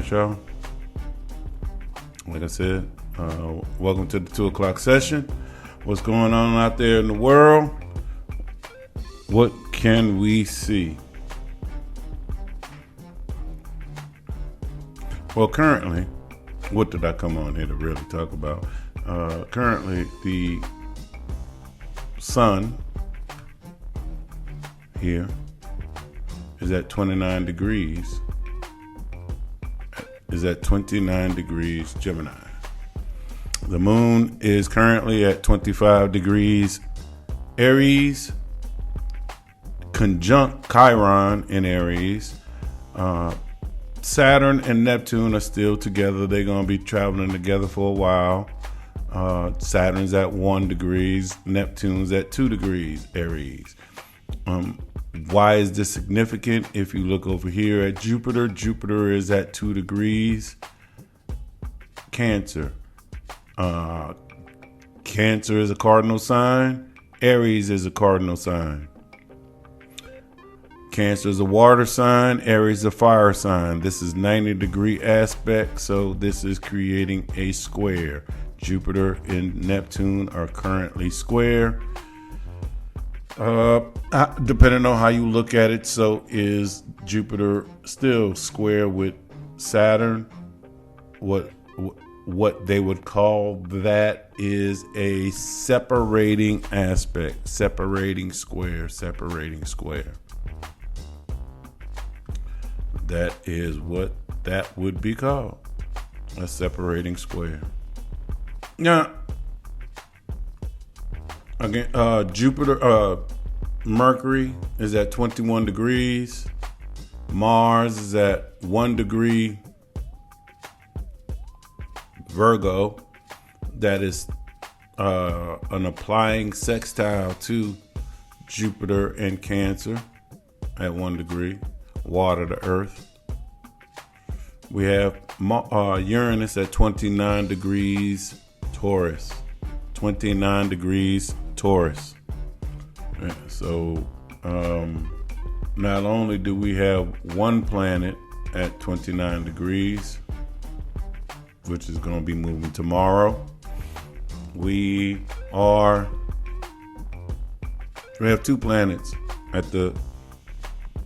Y'all. Like I said, welcome to the 2 o'clock session. What's going on out there in the world? What can we see? Well, currently, what did I come on here to really talk about? Currently, the sun here is at 29 degrees. Is at 29 degrees Gemini. The moon is currently at 25 degrees Aries, conjunct Chiron in Aries. Saturn and Neptune are still together. They're going to be traveling together for a while. Saturn's at 1 degrees, Neptune's at 2 degrees Aries. Why is this significant? If you look over here at Jupiter, Jupiter is at 2 degrees Cancer. Cancer is a cardinal sign. Aries is a cardinal sign. Cancer is a water sign. Aries is a fire sign. This is 90-degree aspect, so this is creating a square. Jupiter and Neptune are currently square. Depending on how you look at it, so is Jupiter still square with Saturn. What they would call that is a separating aspect, separating square. That is what that would be called, a separating square. Now, again, Jupiter, Mercury is at 21 degrees. Mars is at 1 degree Virgo. That is an applying sextile to Jupiter and Cancer at 1 degree, water to Earth. We have Uranus at 29 degrees Taurus. 29 degrees Taurus. So not only do we have one planet at 29 degrees, which is going to be moving tomorrow, we have 2 planets at the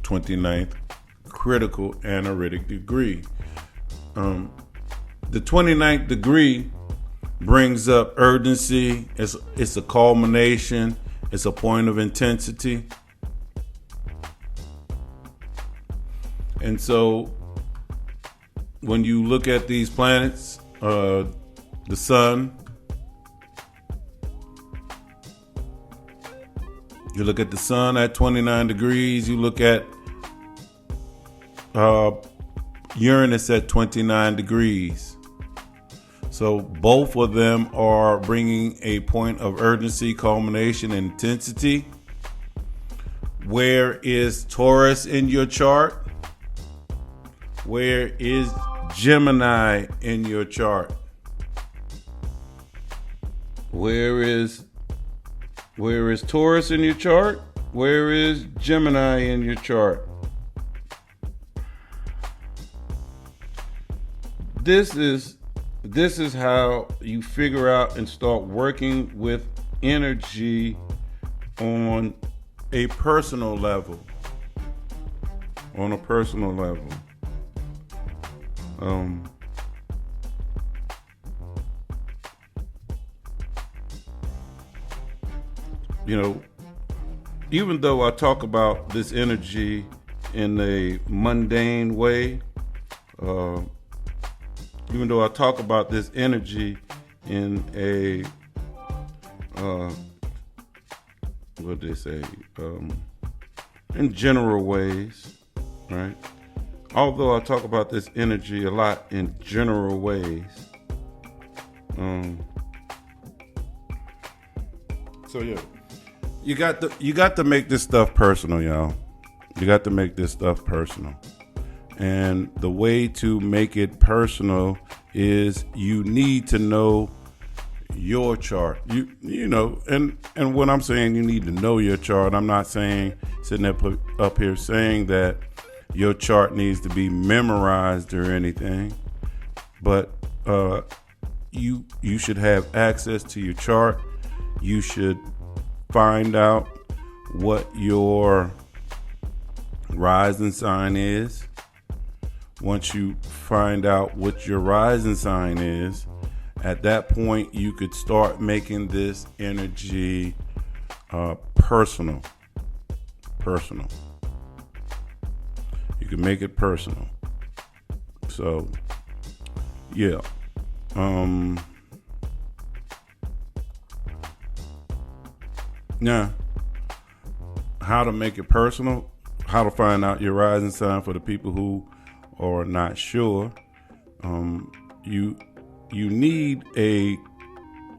29th critical analytic degree. The 29th degree brings up urgency. It's a culmination. It's a point of intensity. And so when you look at these planets, the sun, you look at the sun at 29 degrees, you look at Uranus at 29 degrees. So both of them are bringing a point of urgency, culmination, and intensity. Where is Taurus in your chart? Where is Gemini in your chart? Where is Taurus in your chart? Where is Gemini in your chart? This is how you figure out and start working with energy on a personal level. Even though I talk about this energy in a mundane way, even though I talk about this energy in a, in general ways, right? Although I talk about this energy a lot in general ways, you got to make this stuff personal, y'all. You got to make this stuff personal. And the way to make it personal is you need to know your chart. You know, and when I'm saying you need to know your chart, I'm not saying sitting up here saying that your chart needs to be memorized or anything, but you should have access to your chart. You should find out what your rising sign is. Once you find out what your rising sign is, at that point you could start making this energy personal. You can make it personal. So yeah. Now, how to make it personal, how to find out your rising sign for the people who are not sure. You need a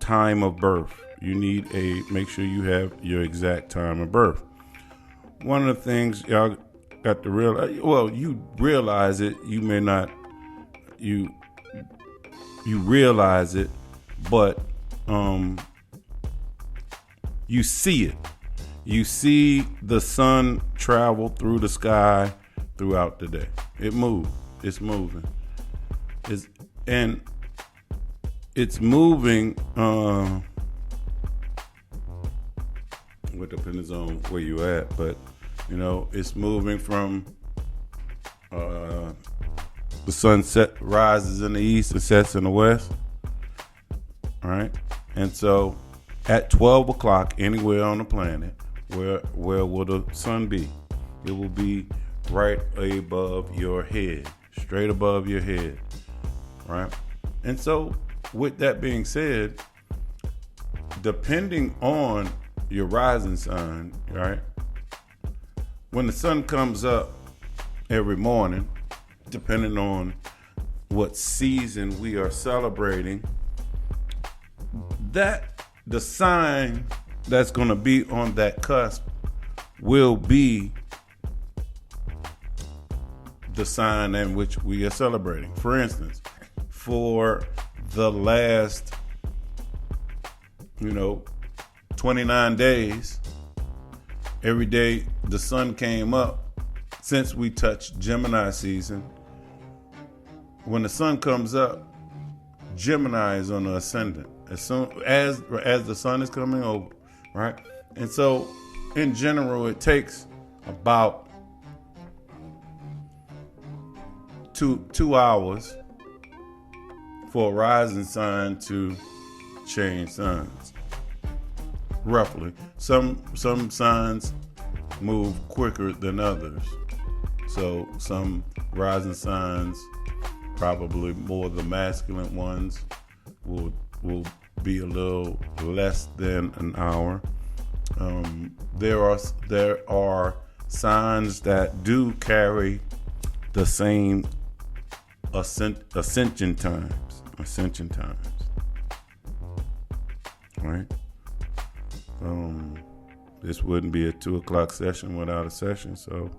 time of birth. You need make sure you have your exact time of birth. One of the things y'all got to realize, well, you realize it, you may not, you realize it, but you see it. You see the sun travel through the sky throughout the day. It moves. It's moving. It's moving. What depends on where you at, but it's moving from the sunset rises in the east and sets in the west. All right, and so at 12 o'clock, anywhere on the planet, where will the sun be? It will be right above your head, straight above your head, right? And so, with that being said, depending on your rising sign, right? When the sun comes up every morning, depending on what season we are celebrating, that the sign that's going to be on that cusp will be the sign in which we are celebrating. For instance, for the last 29 days, every day the sun came up since we touched Gemini season. When the sun comes up, Gemini is on the ascendant as soon as the sun is coming over, right? And so in general, it takes about 2 hours for a rising sign to change signs, roughly. Some signs move quicker than others. So some rising signs, probably more the masculine ones, will be a little less than an hour. There are signs that do carry the same ascension times. Right? This wouldn't be a 2 o'clock session without a session. So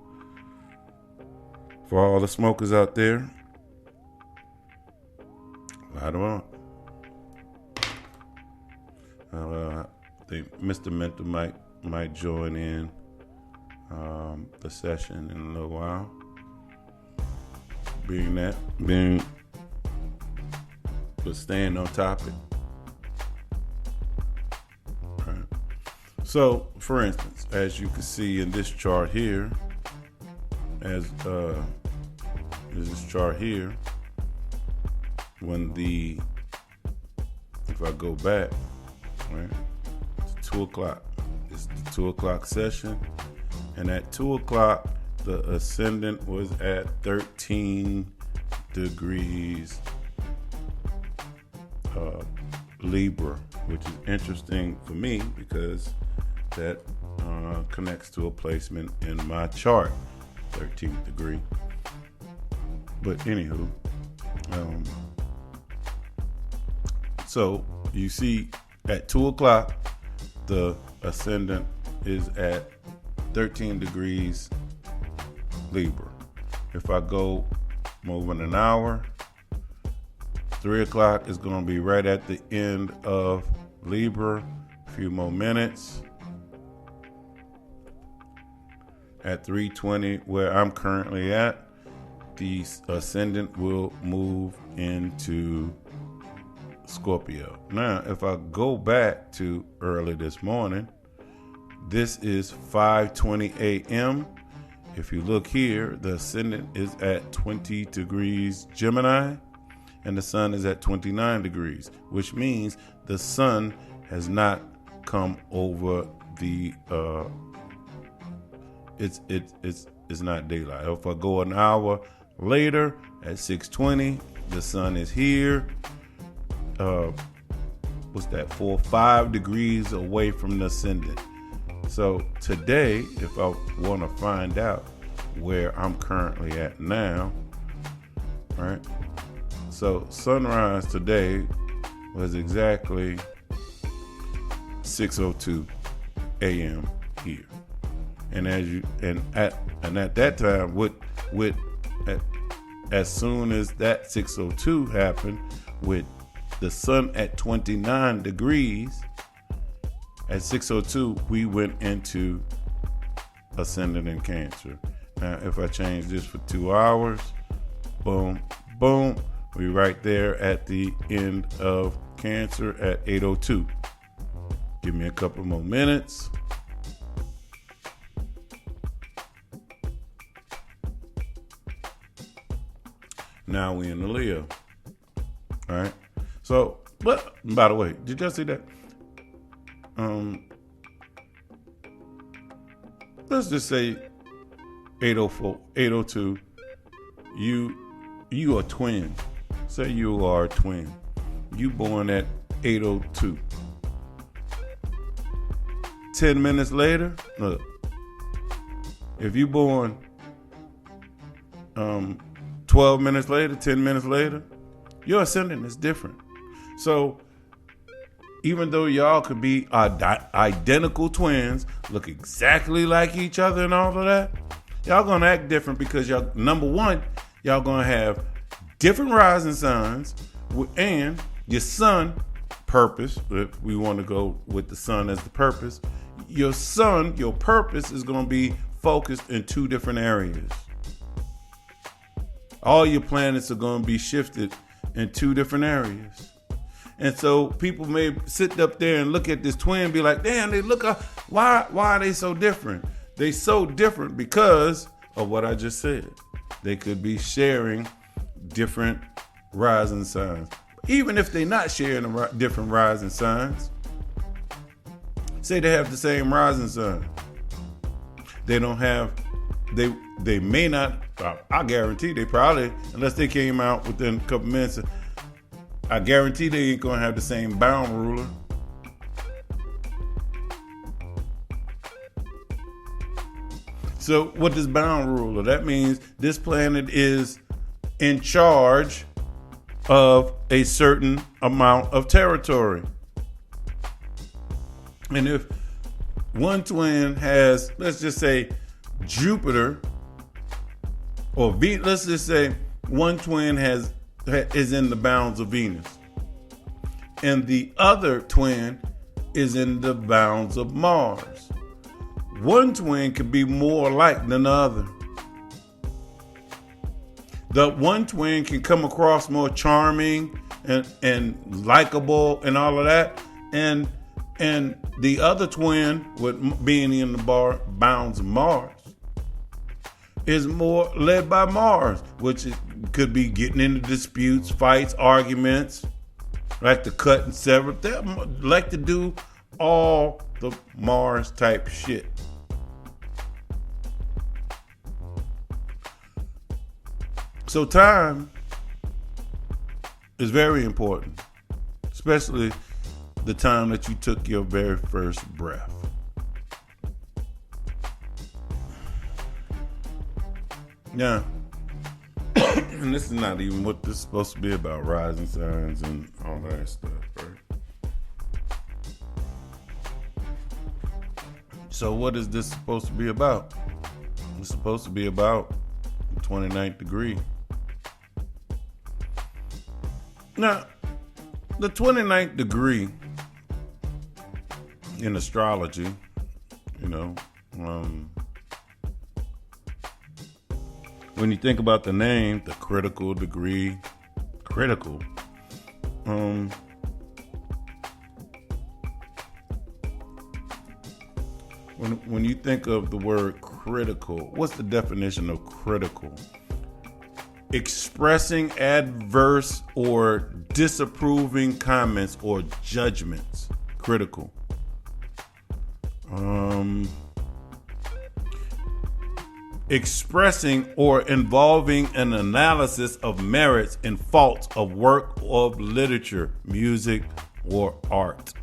for all the smokers out there, light them up. I think Mr. Mental might join in the session in a little while. But staying on topic. All right. So, for instance, as you can see in this chart here, when if I go back, right, it's 2 o'clock. It's the 2 o'clock session, and at 2 o'clock, the ascendant was at 13 degrees Libra, which is interesting for me because that connects to a placement in my chart, 13th degree. But anywho, so you see at 2 o'clock, the ascendant is at 13 degrees Libra. If I go moving an hour, 3 o'clock is going to be right at the end of Libra. A few more minutes. at 3:20, where I'm currently at, the ascendant will move into Scorpio. Now, if I go back to early this morning, this is 5:20 a.m. If you look here, the ascendant is at 20 degrees Gemini, and the sun is at 29 degrees, which means the sun has not come over the it's not daylight. If I go an hour later at 6:20, the sun is here. What's that? 5 degrees away from the ascendant. So today, if I want to find out where I'm currently at now, right? So sunrise today was exactly 6:02 a.m. here, and at that time, as soon as that 6:02 happened, with the sun at 29 degrees, at 6:02 we went into ascendant in Cancer. Now, if I change this for 2 hours, boom, boom, we right there at the end of Cancer at 8:02. Give me a couple more minutes. Now we in the Leo. All right. So, but by the way, did y'all see that? Let's just say 8:04, 8:02. You are twin. Say you are a twin. You born at 8:02. 10 minutes later, look. If you born 12 minutes later, 10 minutes later, your ascendant is different. So even though y'all could be identical twins, look exactly like each other and all of that, y'all gonna act different because y'all, number one, y'all gonna have different rising signs, and your sun purpose, if we want to go with the sun as the purpose, your purpose is gonna be focused in two different areas. All your planets are gonna be shifted in two different areas. And so people may sit up there and look at this twin and be like, damn, they look up. Why are they so different? They so different because of what I just said. They could be sharing different rising signs. Even if they're not sharing different rising signs, say they have the same rising sign. They don't have, they may not, I guarantee they probably, unless they came out within a couple minutes, I guarantee they ain't gonna have the same bound ruler. So what is bound ruler? That means this planet is in charge of a certain amount of territory. And if one twin has, let's just say Jupiter, or let's just say one twin is in the bounds of Venus, and the other twin is in the bounds of Mars. One twin could be more alike than the other. The one twin can come across more charming and likable and all of that, and the other twin, with being in the bounds of Mars, is more led by Mars, which could be getting into disputes, fights, arguments, like to cut and sever. They like to do all the Mars type shit. So time is very important, especially the time that you took your very first breath. Now, and this is not even what this is supposed to be about, rising signs and all that stuff, right? So what is this supposed to be about? It's supposed to be about the 29th degree. Now, the 29th degree in astrology, when you think about the name, the critical degree, critical. When you think of the word critical, what's the definition of critical? Expressing adverse or disapproving comments or judgments. Critical. Expressing or involving an analysis of merits and faults of work of literature, music, or art.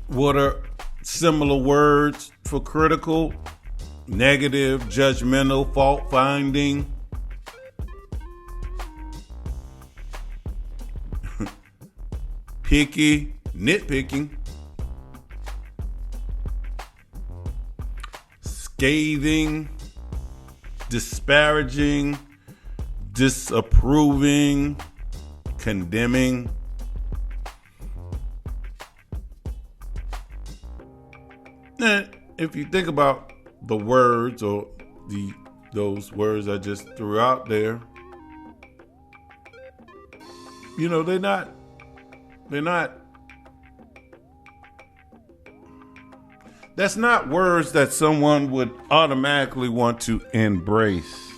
What are similar words for critical? Negative, judgmental, fault finding. Picky, nitpicking. Scathing, disparaging, disapproving, condemning. And if you think about the words or those words I just threw out there, they're not that's not words that someone would automatically want to embrace.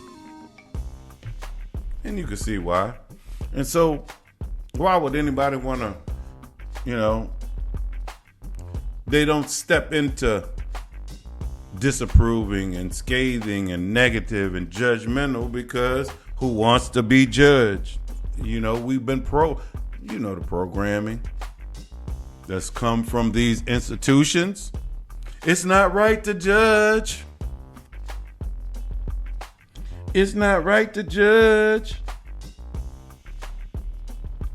And you can see why. And so why would anybody want to, they don't step into disapproving and scathing and negative and judgmental, because who wants to be judged? We've been the programming that's come from these institutions. It's not right to judge. It's not right to judge.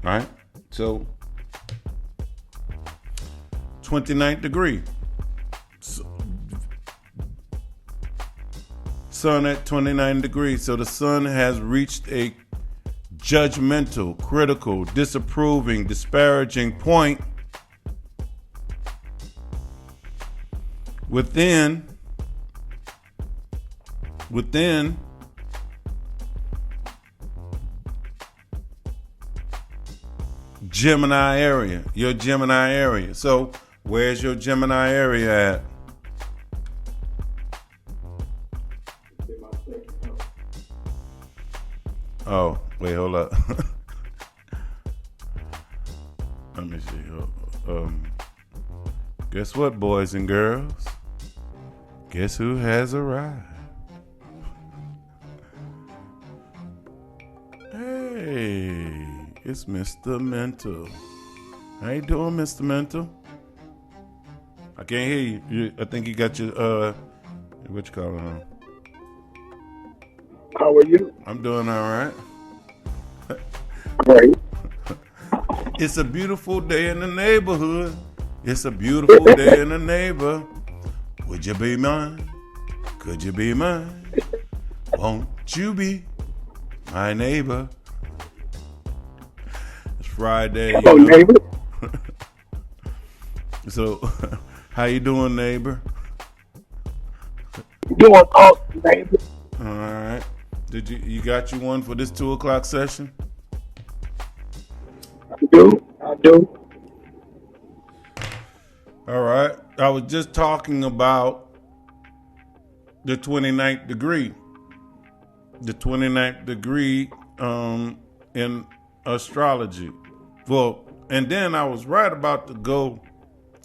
Right? So, 29th degree. Sun at 29 degrees. So the sun has reached a judgmental, critical, disapproving, disparaging point within Gemini area, your Gemini area. So where's your Gemini area at? Oh, wait, hold up. Let me see. Guess what, boys and girls? Guess who has arrived? Hey, it's Mr. Mental. How you doing, Mr. Mental? I can't hear you. I think you got your what you call it on? How are you? I'm doing all right. Great. It's a beautiful day in the neighborhood. It's a beautiful day in the neighbor. Would you be mine? Could you be mine? Won't you be my neighbor? It's Friday. Hello, neighbor. So, how you doing, neighbor? Doing awesome, neighbor. All right. Did you got you one for this 2:00 session? I do. All right. I was just talking about the 29th degree. The 29th degree in astrology. Well, and then I was right about to go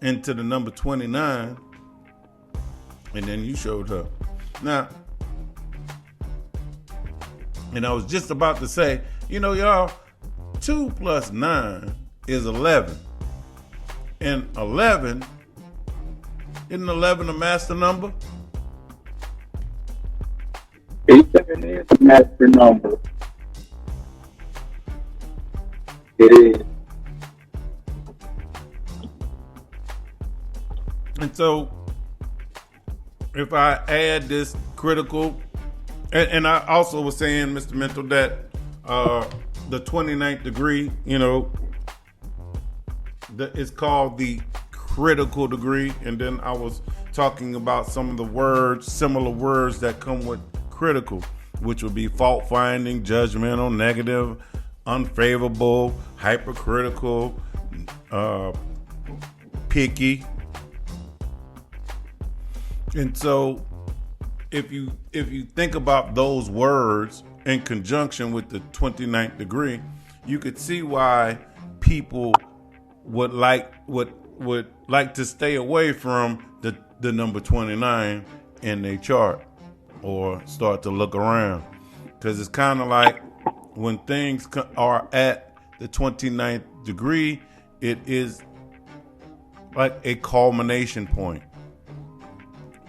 into the number 29, and then you showed up. Now, and I was just about to say, y'all, 2 plus 9 is 11. And 11, isn't 11 a master number? 87 is a master number. It is. And so, if I add this critical, and I also was saying, Mr. Mental, that the 29th degree, it's called the critical degree. And then I was talking about some of the words, similar words that come with critical, which would be fault finding, judgmental, negative, unfavorable, hypercritical, picky. And so if you think about those words in conjunction with the 29th degree, you could see why people would like to stay away from the number 29 in their chart, or start to look around, because it's kind of like when things are at the 29th degree, it is like a culmination point.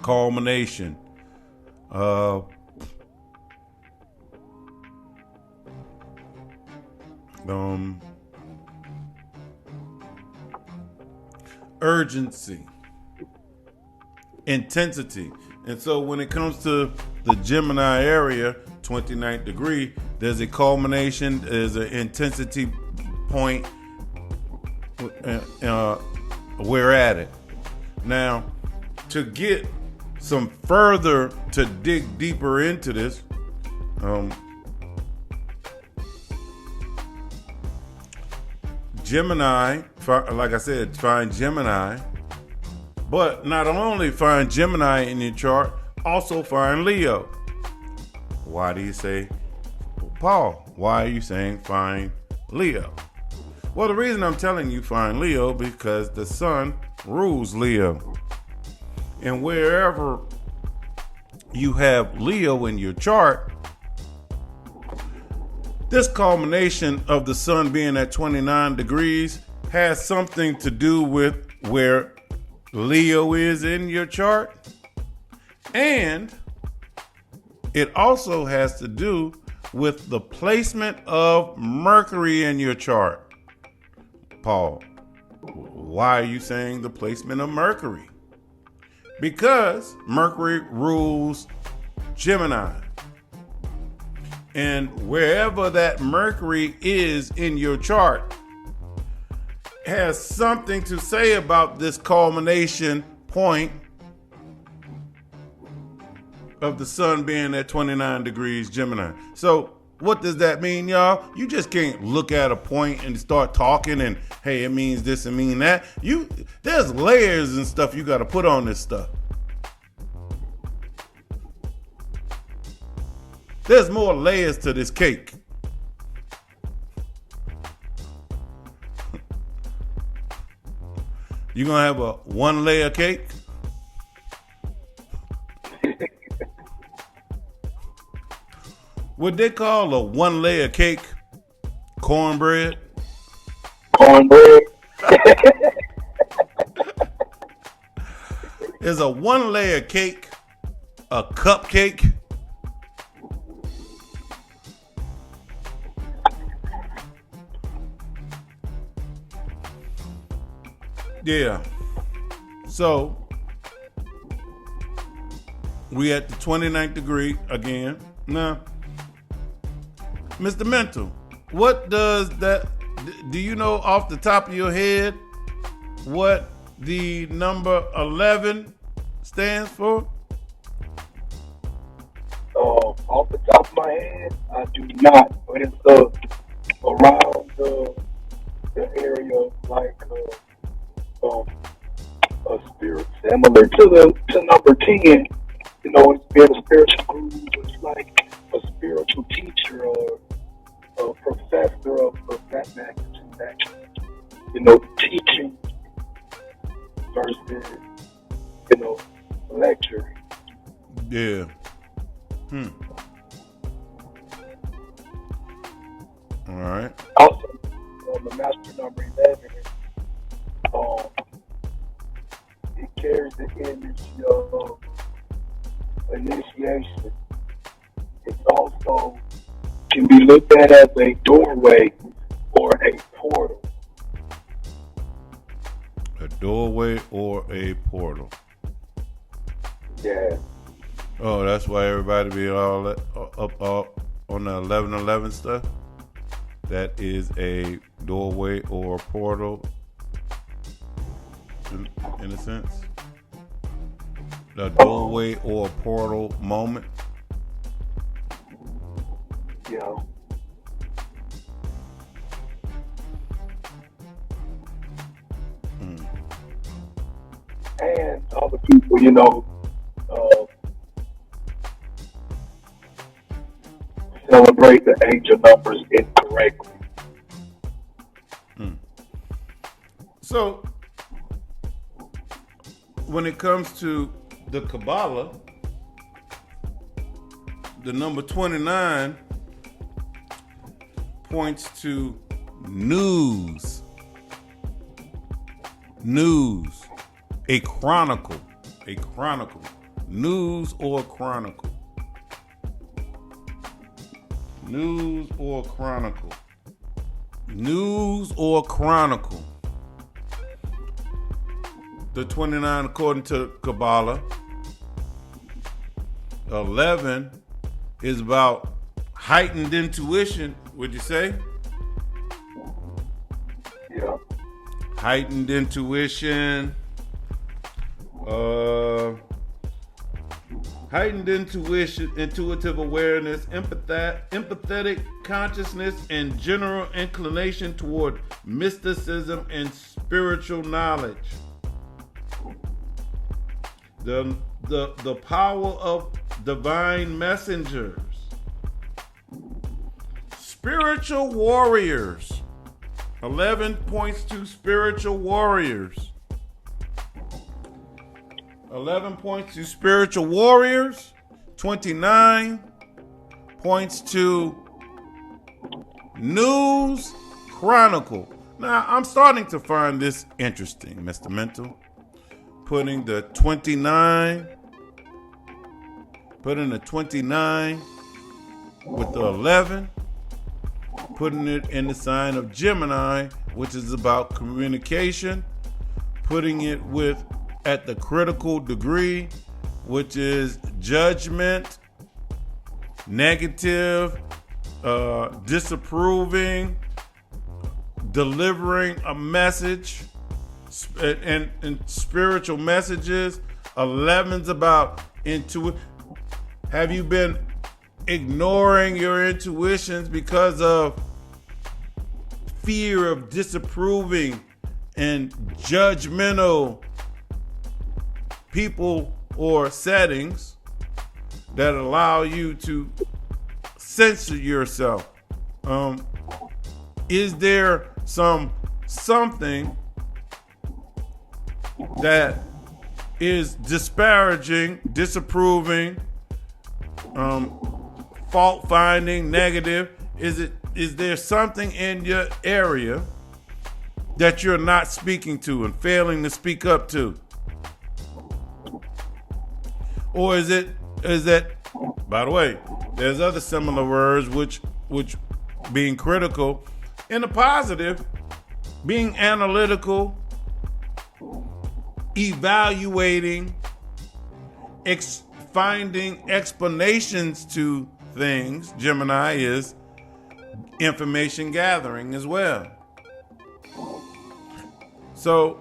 Culmination. Urgency, intensity. And so when it comes to the Gemini area, 29th degree, there's a culmination, there's an intensity point. We're at it. Now, to get some further, to dig deeper into this, Gemini, like I said, find Gemini, but not only find Gemini in your chart, also find Leo. Why do you say, Paul, why are you saying find Leo? Well, the reason I'm telling you find Leo, because the sun rules Leo. And wherever you have Leo in your chart, this culmination of the sun being at 29 degrees has something to do with where Leo is in your chart. And it also has to do with the placement of Mercury in your chart. Paul, why are you saying the placement of Mercury? Because Mercury rules Gemini. And wherever that Mercury is in your chart has something to say about this culmination point of the sun being at 29 degrees Gemini. So what does that mean, y'all? You just can't look at a point and start talking and, hey, it means this and mean that. There's layers and stuff you got to put on this stuff. There's more layers to this cake. You gonna have a 1-layer cake? What they call a 1-layer cake? Cornbread? Cornbread. Is a 1-layer cake a cupcake? Yeah. So we at the 29th degree again. Now, Mr. Mental, what does that, do you know off the top of your head what the number 11 stands for? Off the top of my head, I do not, but it's around the area like a spirit similar to number 10. You know, it's been a spiritual guru. It's like a spiritual teacher or a professor of that magnitude, actually. You know, teaching versus, lecturing. Yeah. All right. Also, the master number 11, it carries the image of initiation. It's also can be looked at as a doorway or a portal. A doorway or a portal. Yeah. Oh, that's why everybody be all up on the 11:11 stuff. That is a doorway or a portal, in a sense. a doorway or a portal moment. Yeah. And other people, celebrate the angel numbers incorrectly. So, when it comes to the Kabbalah, the number 29 points to news, a chronicle, news or chronicle, news or chronicle, news or chronicle. The 29, according to Kabbalah, 11 is about heightened intuition, would you say? Yeah. Heightened intuition, intuitive awareness, empathetic consciousness, and general inclination toward mysticism and spiritual knowledge. The power of divine messengers, spiritual warriors. 11 points to spiritual warriors. 11 points to spiritual warriors. 29 points to news chronicle. Now, I'm starting to find this interesting, Mr. Mental. Putting the 29 with the 11, putting it in the sign of Gemini, which is about communication, putting it at the critical degree, which is judgment, negative, disapproving, delivering a message, and spiritual messages. 11's about intuition. Have you been ignoring your intuitions because of fear of disapproving and judgmental people or settings that allow you to censor yourself? Is there something that is disparaging, disapproving, fault finding, negative? Is there something in your area that you're not speaking to and failing to speak up to? Or is that, by the way, there's other similar words which being critical in the positive, being analytical, evaluating, finding explanations to things. Gemini is information gathering as well. So,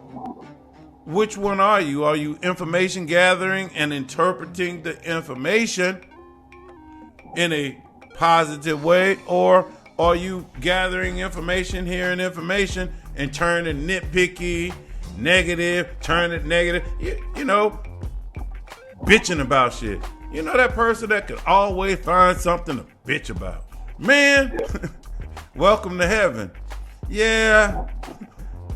which one are you? Are you information gathering and interpreting the information in a positive way, or are you gathering information, hearing information, and turning nitpicky, negative, turn it negative, you know, bitching about shit? You know that person that could always find something to bitch about? Man, welcome to heaven. Yeah.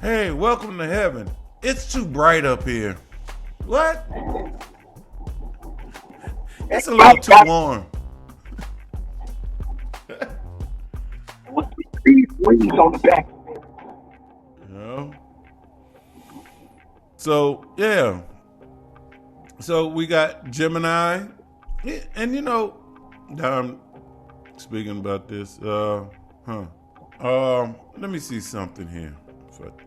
Hey, welcome to heaven. It's too bright up here. What? It's a little too warm. Wings on the back. Yeah. So, yeah. So we got Gemini. And you know, speaking about this, let me see something here.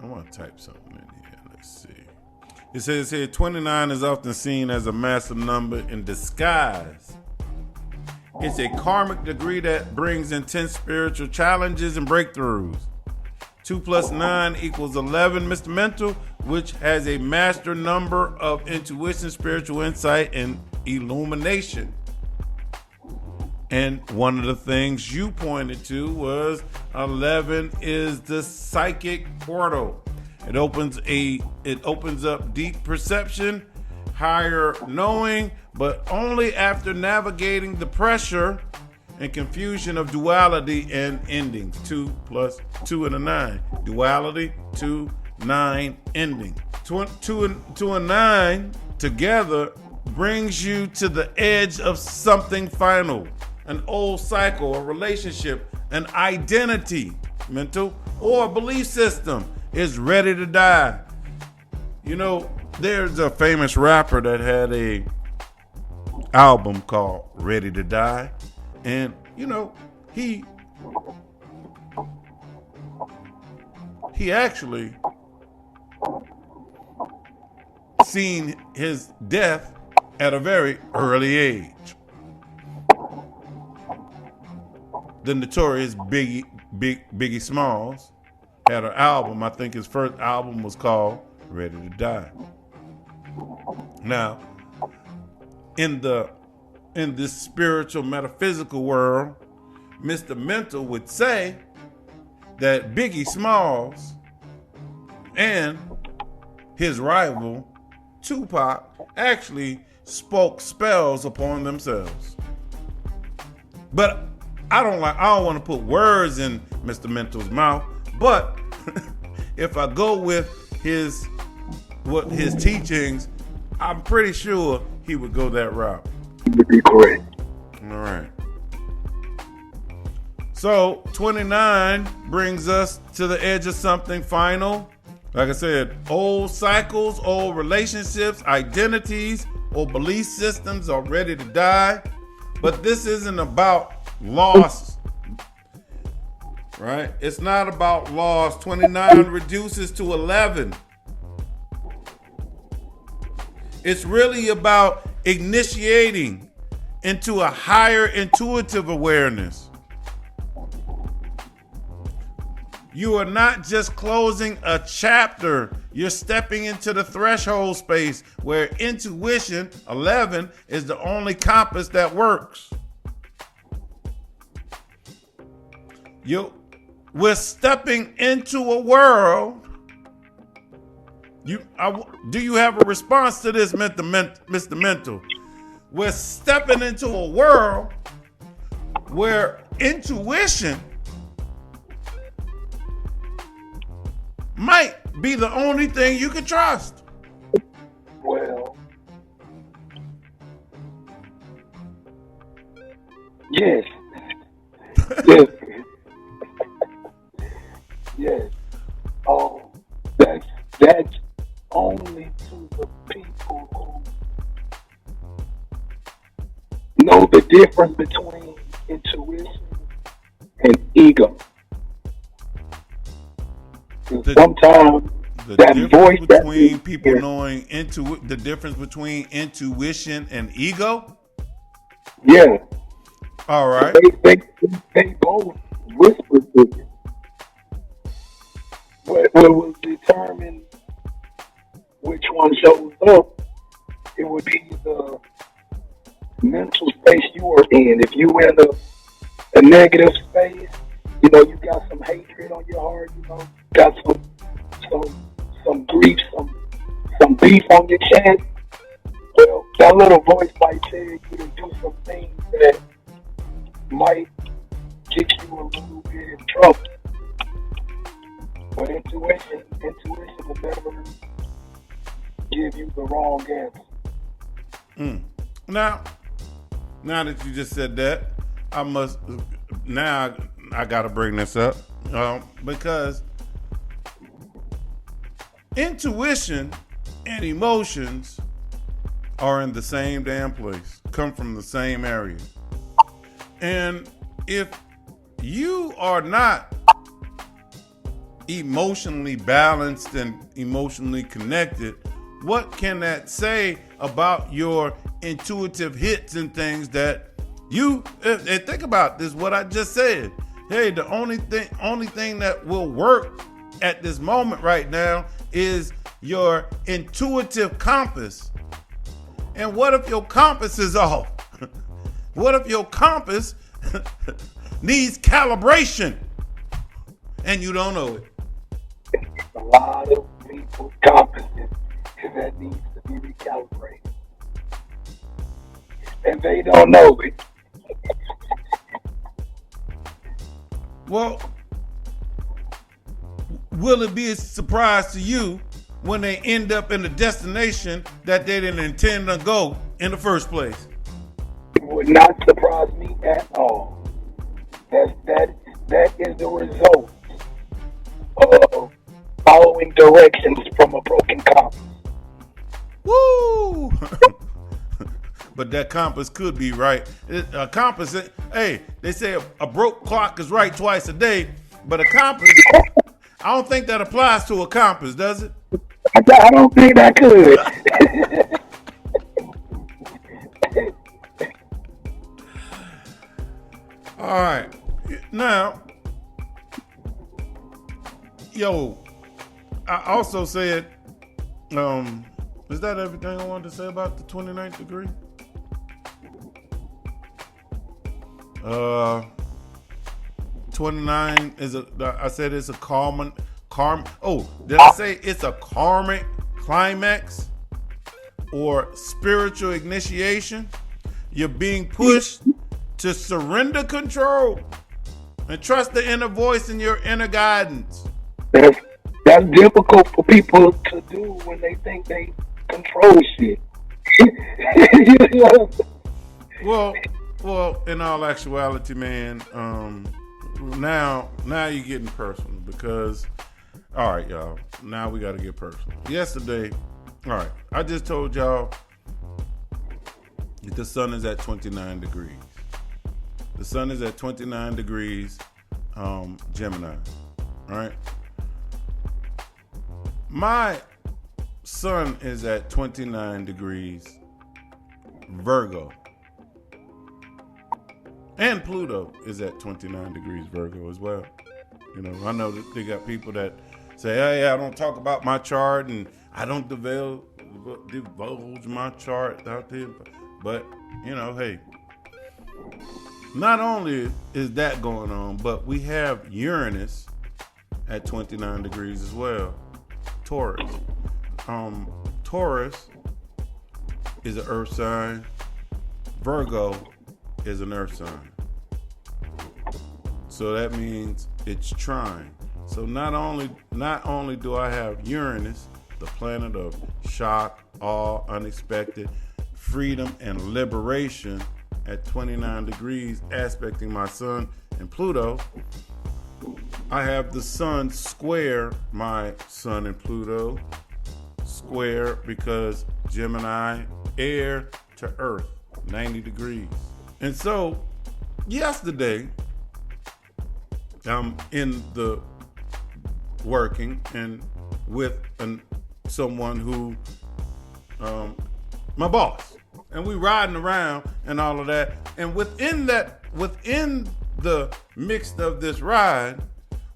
I want to type something in here. Let's see. It says here 29 is often seen as a massive number in disguise. It's a karmic degree that brings intense spiritual challenges and breakthroughs. 2 plus 9 equals 11, Mr. Mental. which has a master number of intuition, spiritual insight, and illumination. And one of the things you pointed to was 11 is the psychic portal. It opens up deep perception, higher knowing, but only after navigating the pressure and confusion of duality and endings. 2 plus 2 and a 9. Duality, 2, 9, ending. 2 and 9 together brings you to the edge of something final. An old cycle, a relationship, an identity, mental, or a belief system is ready to die. You know, there's a famous rapper that had a album called Ready to Die. And, you know, he actually seen his death at a very early age. The notorious Biggie Smalls had an album. I think his first album was called Ready to Die. Now, in this spiritual metaphysical world, Mr. Mental would say that Biggie Smalls and his rival Tupac actually spoke spells upon themselves. But I don't want to put words in Mr. Mental's mouth, but if I go with his teachings, I'm pretty sure he would go that route. Would be correct. All right. So 29 brings us to the edge of something final. Like I said, old cycles, old relationships, identities, or belief systems are ready to die. But this isn't about loss, right? It's not about loss. 29 reduces to 11. It's really about initiating into a higher intuitive awareness. You are not just closing a chapter, you're stepping into the threshold space where intuition, 11, is the only compass that works. We're stepping into a world. Do you have a response to this, Mr. Mental? We're stepping into a world where intuition might be the only thing you can trust. Well, yes. Yes. Yes. That's only to the people who know the difference between intuition and ego. Sometimes the that difference voice between people knowing the difference between intuition and ego. Yeah. All right. They both whisper to you. What will determine which one shows up, it would be the mental space you are in. If you in a negative space, you know, you got some hatred on your heart, you know, got some grief, some beef on your chest. Well, that little voice might tell you to do some things that might get you a little bit in trouble. But intuition will never give you the wrong answer. Now that you just said that, I gotta bring this up because intuition and emotions are in the same damn place, come from the same area. And if you are not emotionally balanced and emotionally connected, what can that say about your intuitive hits and things that you, and think about this, what I just said. Hey, the only thing that will work at this moment right now is your intuitive compass. And what if your compass is off? What if your compass needs calibration and you don't know it? A lot of people's compasses that needs to be recalibrated. And they don't know it. Well, will it be a surprise to you when they end up in a destination that they didn't intend to go in the first place? It would not surprise me at all. That is the result of following directions from a broken compass. Woo! But that compass could be right. A compass, hey, they say a broke clock is right twice a day, but a compass, I don't think that applies to a compass, does it? I don't think that could. All right. Now, yo, I also said, is that everything I wanted to say about the 29th degree? 29 is I said it's a did I say it's a karmic climax or spiritual initiation? You're being pushed to surrender control and trust the inner voice and your inner guidance. That's difficult for people to do when they think they control shit. Well, in all actuality, man, now you're getting personal because, all right, y'all, now we got to get personal. Yesterday, all right, I just told y'all that the sun is at 29 degrees. The sun is at 29 degrees, Gemini, all right? My sun is at 29 degrees, Virgo. And Pluto is at 29 degrees Virgo as well. You know, I know that they got people that say, hey, I don't talk about my chart and I don't divulge my chart out there. But, you know, hey, not only is that going on, but we have Uranus at 29 degrees as well. Taurus. Taurus is an earth sign. Virgo is an earth sign. So that means it's trine. So not only do I have Uranus, the planet of shock, awe, unexpected, freedom, and liberation at 29 degrees aspecting my sun and Pluto, I have the sun square my sun and Pluto. Square because Gemini, air to earth, 90 degrees. And so, yesterday, I'm in the working and with someone who, my boss, and we riding around and all of that. And within the mix of this ride,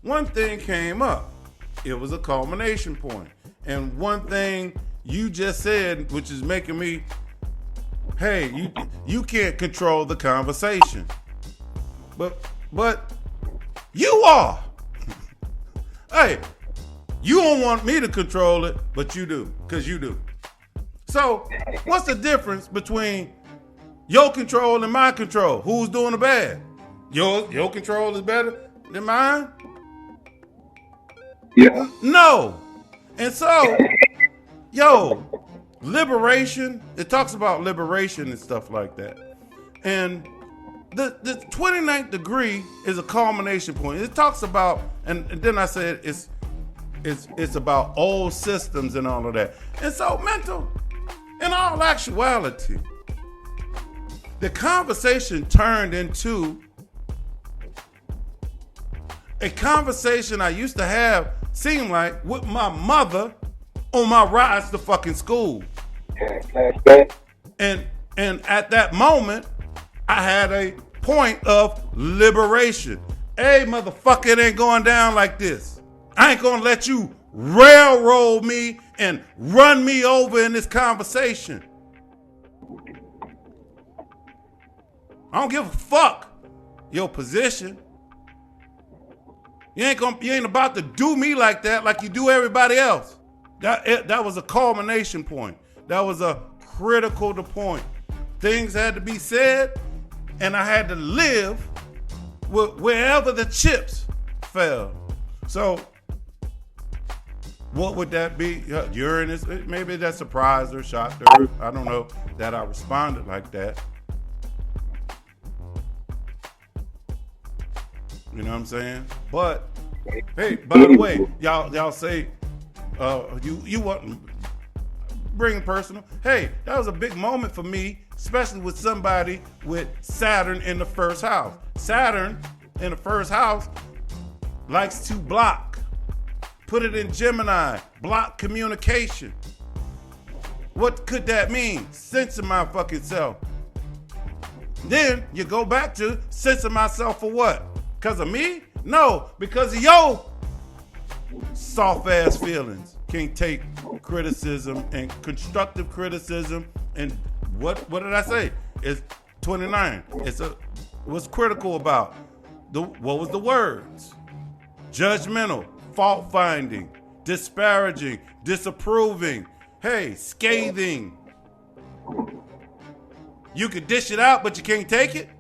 one thing came up. It was a culmination point. And one thing you just said, which is making me, hey, you can't control the conversation. But you are. Hey, you don't want me to control it, but you do, because you do. So what's the difference between your control and my control? Who's doing the bad? Your control is better than mine? Yeah. No. And so, liberation, it talks about liberation and stuff like that. And the 29th degree is a culmination point. It talks about, and then I said it's about old systems and all of that. And so mental, in all actuality, the conversation turned into a conversation I used to have, seemed like, with my mother on my rides to fucking school. And at that moment, I had a point of liberation. Hey, motherfucker, it ain't going down like this. I ain't gonna let you railroad me and run me over in this conversation. I don't give a fuck your position. You ain't about to do me like that, like you do everybody else. That was a culmination point. That was a critical point. Things had to be said, and I had to live wherever the chips fell. So, what would that be? Uranus? Maybe that surprised her, shocked her. I don't know that I responded like that. You know what I'm saying? But hey, by the way, y'all say you want bring personal. Hey, that was a big moment for me, especially with somebody with Saturn in the first house. Saturn in the first house likes to block. Put it in Gemini, block communication. What could that mean? Censor my fucking self. Then you go back to censor myself for what? Because of me? No, because of your soft ass feelings. Can't take criticism and constructive criticism. And what did I say? It's 29. What's critical about? What was the words? Judgmental, fault finding, disparaging, disapproving, hey, scathing. You could dish it out, but you can't take it?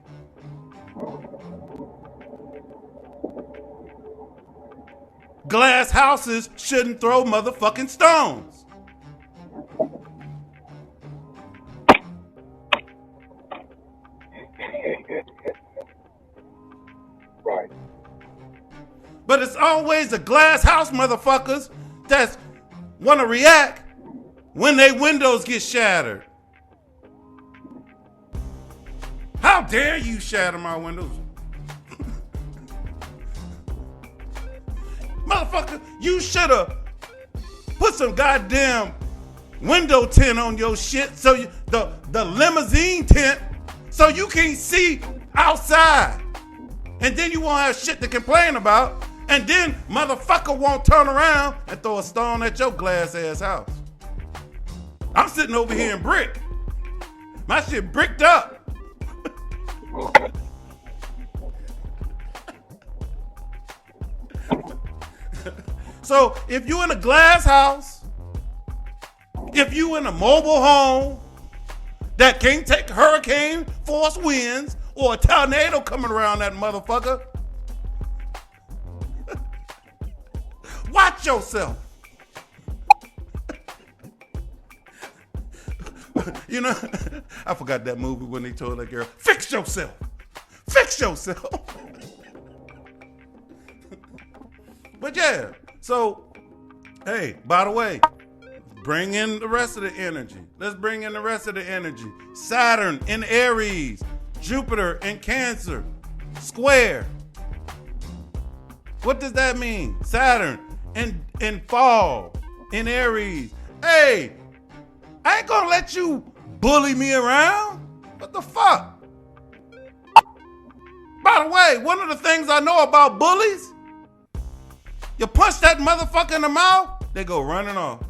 Glass houses shouldn't throw motherfucking stones. Right. But it's always the glass house motherfuckers that want to react when their windows get shattered. How dare you shatter my windows? Motherfucker, you should have put some goddamn window tint on your shit, so the limousine tent, so you can't see outside. And then you won't have shit to complain about. And then motherfucker won't turn around and throw a stone at your glass ass house. I'm sitting over here in brick. My shit bricked up. So if you in a glass house, if you in a mobile home that can't take hurricane force winds or a tornado coming around that motherfucker, watch yourself. You know, I forgot that movie when they told that girl, fix yourself. Fix yourself. But yeah, so, hey, by the way, bring in the rest of the energy. Let's bring in the rest of the energy. Saturn in Aries, Jupiter in Cancer, square. What does that mean? Saturn in fall, in Aries. Hey, I ain't gonna let you bully me around. What the fuck? By the way, one of the things I know about bullies, you punch that motherfucker in the mouth, they go running off,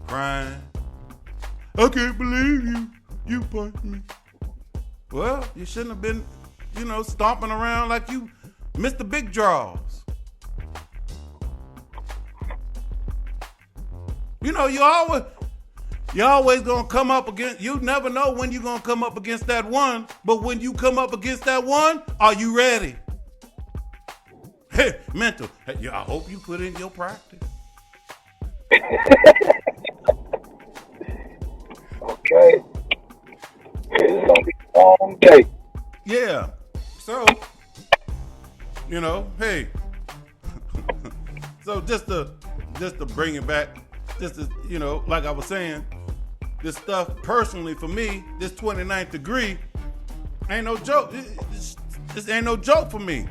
crying. I can't believe you punched me. Well, you shouldn't have been, stomping around like you Mr. Big Draws. You always gonna come up against, you never know when you're gonna come up against that one, but when you come up against that one, are you ready? Hey, mental. Hey, I hope you put in your practice. Okay. It's gonna be a long day. Yeah. So, hey. So just to bring it back, like I was saying, this stuff personally for me, this 29th degree, ain't no joke. This ain't no joke for me.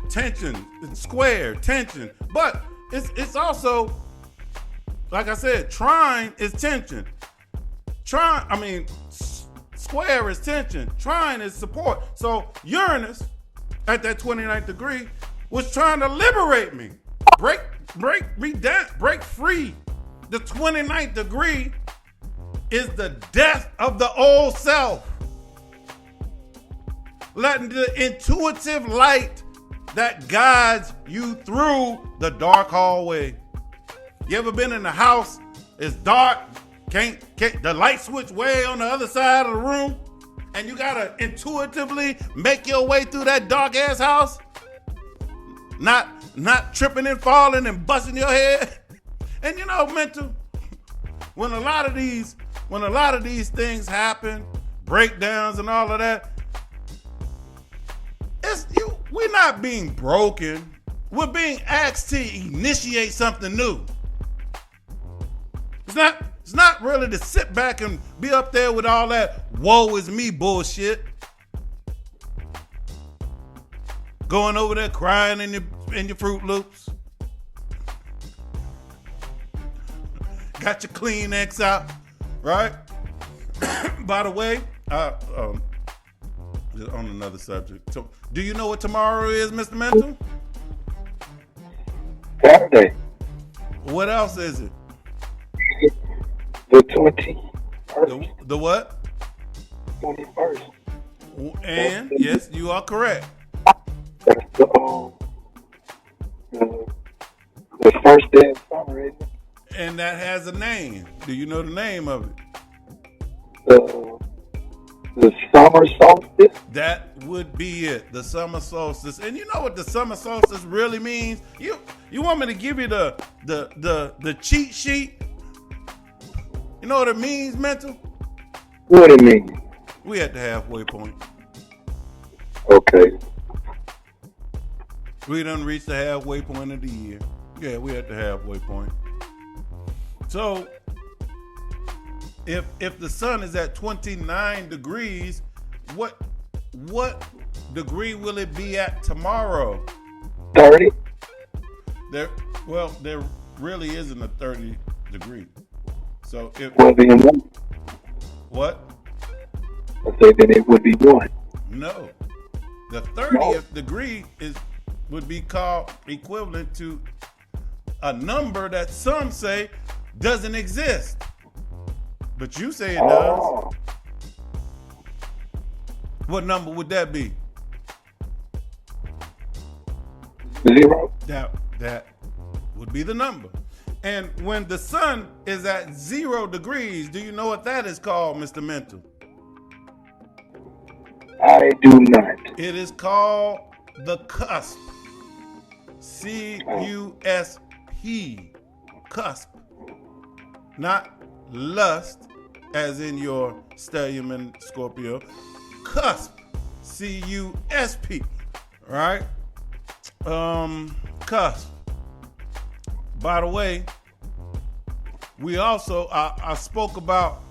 Tension, square, tension. But it's also, like I said, trine is tension. Square is tension. Trine is support. So Uranus, at that 29th degree, was trying to liberate me. break free. The 29th degree is the death of the old self. Letting the intuitive light that guides you through the dark hallway. You ever been in a house? It's dark. Can't the light switch way on the other side of the room, and you gotta intuitively make your way through that dark ass house, not tripping and falling and busting your head. And you know, mental, when a lot of these things happen, breakdowns and all of that, we're not being broken. We're being asked to initiate something new. It's not really to sit back and be up there with all that woe is me bullshit. Going over there crying in your Fruit Loops. Got your Kleenex out, right? By the way, on another subject. So, do you know what tomorrow is, Mr. Mental? Saturday. What else is it? The 21st. The what? 21st. And yes, you are correct. That's the first day of summer, isn't it? And that has a name. Do you know the name of it? The summer solstice. That would be it. The summer solstice. And you know what the summer solstice really means? You want me to give you the cheat sheet? You know what it means, mental? What it means? We at the halfway point. Okay. We done reached the halfway point of the year. Yeah, we at the halfway point. So if the sun is at 29 degrees, what degree will it be at tomorrow? 30. There really isn't a 30 degree. So if Well, then one. what? I say then it would be one. No. The 30th degree would be called equivalent to a number that some say doesn't exist. But you say it does. What number would that be? 0. That would be the number. And when the sun is at 0 degrees, do you know what that is called, Mr. Mental? I do not. It is called the cusp. C-U-S-P. Cusp. Not lust, as in your stellium and Scorpio. Cusp. C-U-S-P. Right? Cusp. By the way, we also, I spoke about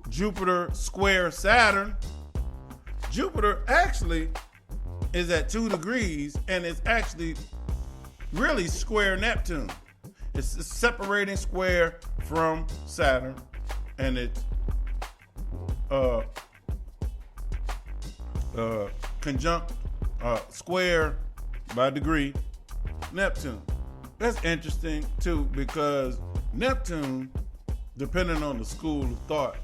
Jupiter square Saturn. Jupiter actually is at 2 degrees and it's actually really square Neptune. It's a separating square from Saturn, and it's conjunct square by degree Neptune. That's interesting too, because Neptune, depending on the school of thought,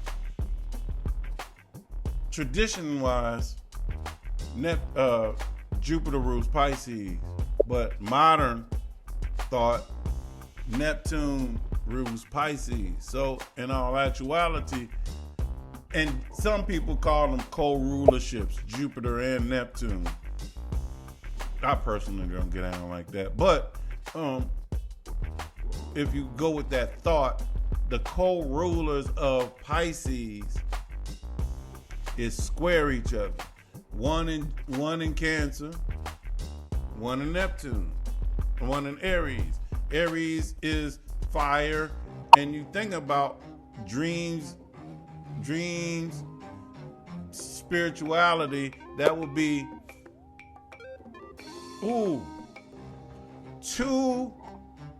tradition-wise, Jupiter rules Pisces, but modern thought, Neptune rules Pisces. So in all actuality, and some people call them co-rulerships, Jupiter and Neptune. I personally don't get down like that. But if you go with that thought, the co-rulers of Pisces is square each other. One in Cancer, one in Neptune, one in Aries. Aries is fire, and you think about dreams, spirituality, that would be two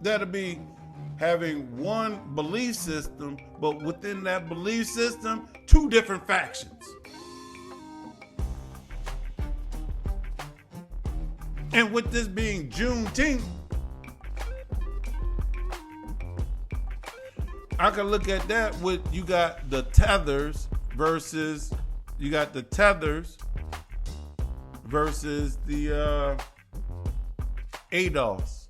that'll be having one belief system, but within that belief system, 2 different factions. And with this being Juneteenth, I can look at that with you got the tethers versus the ADOS.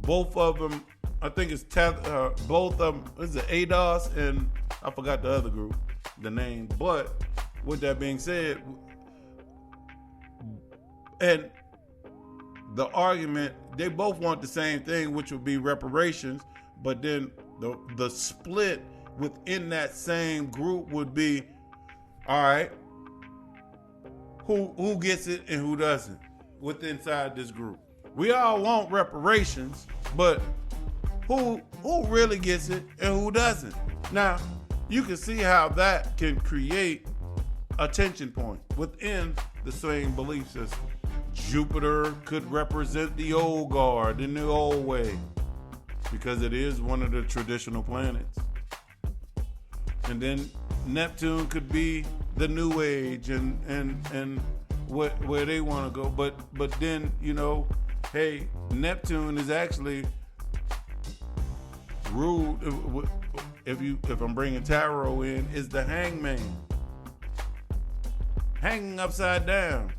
Both of them, I think it's both of them, is it ADOS and I forgot the other group, the name. But with that being said, and the argument, they both want the same thing, which would be reparations, but then the split within that same group would be, all right, who gets it and who doesn't within inside this group. We all want reparations, but who really gets it and who doesn't? Now, you can see how that can create a tension point within the same belief system. Jupiter could represent the old guard in the old way because it is one of the traditional planets. And then Neptune could be the new age and where they want to go. But then, hey, Neptune is actually ruled, if I'm bringing tarot in, is the hangman. Hanging upside down.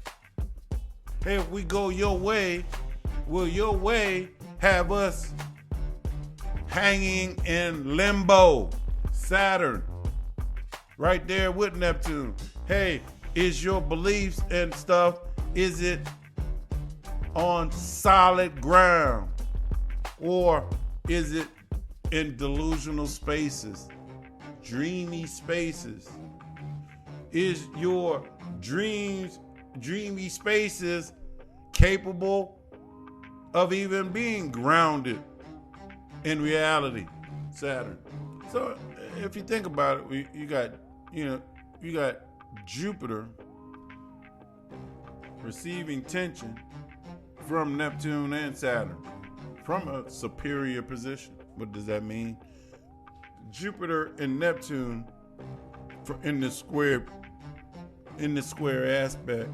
Hey, if we go your way, will your way have us hanging in limbo? Saturn, right there with Neptune. Hey, is your beliefs and stuff, is it on solid ground? Or is it in delusional spaces, dreamy spaces? Is your dreamy spaces capable of even being grounded in reality? Saturn. So if you think about it, you got Jupiter receiving tension from Neptune and Saturn from a superior position. What does that mean? Jupiter and Neptune in the square aspect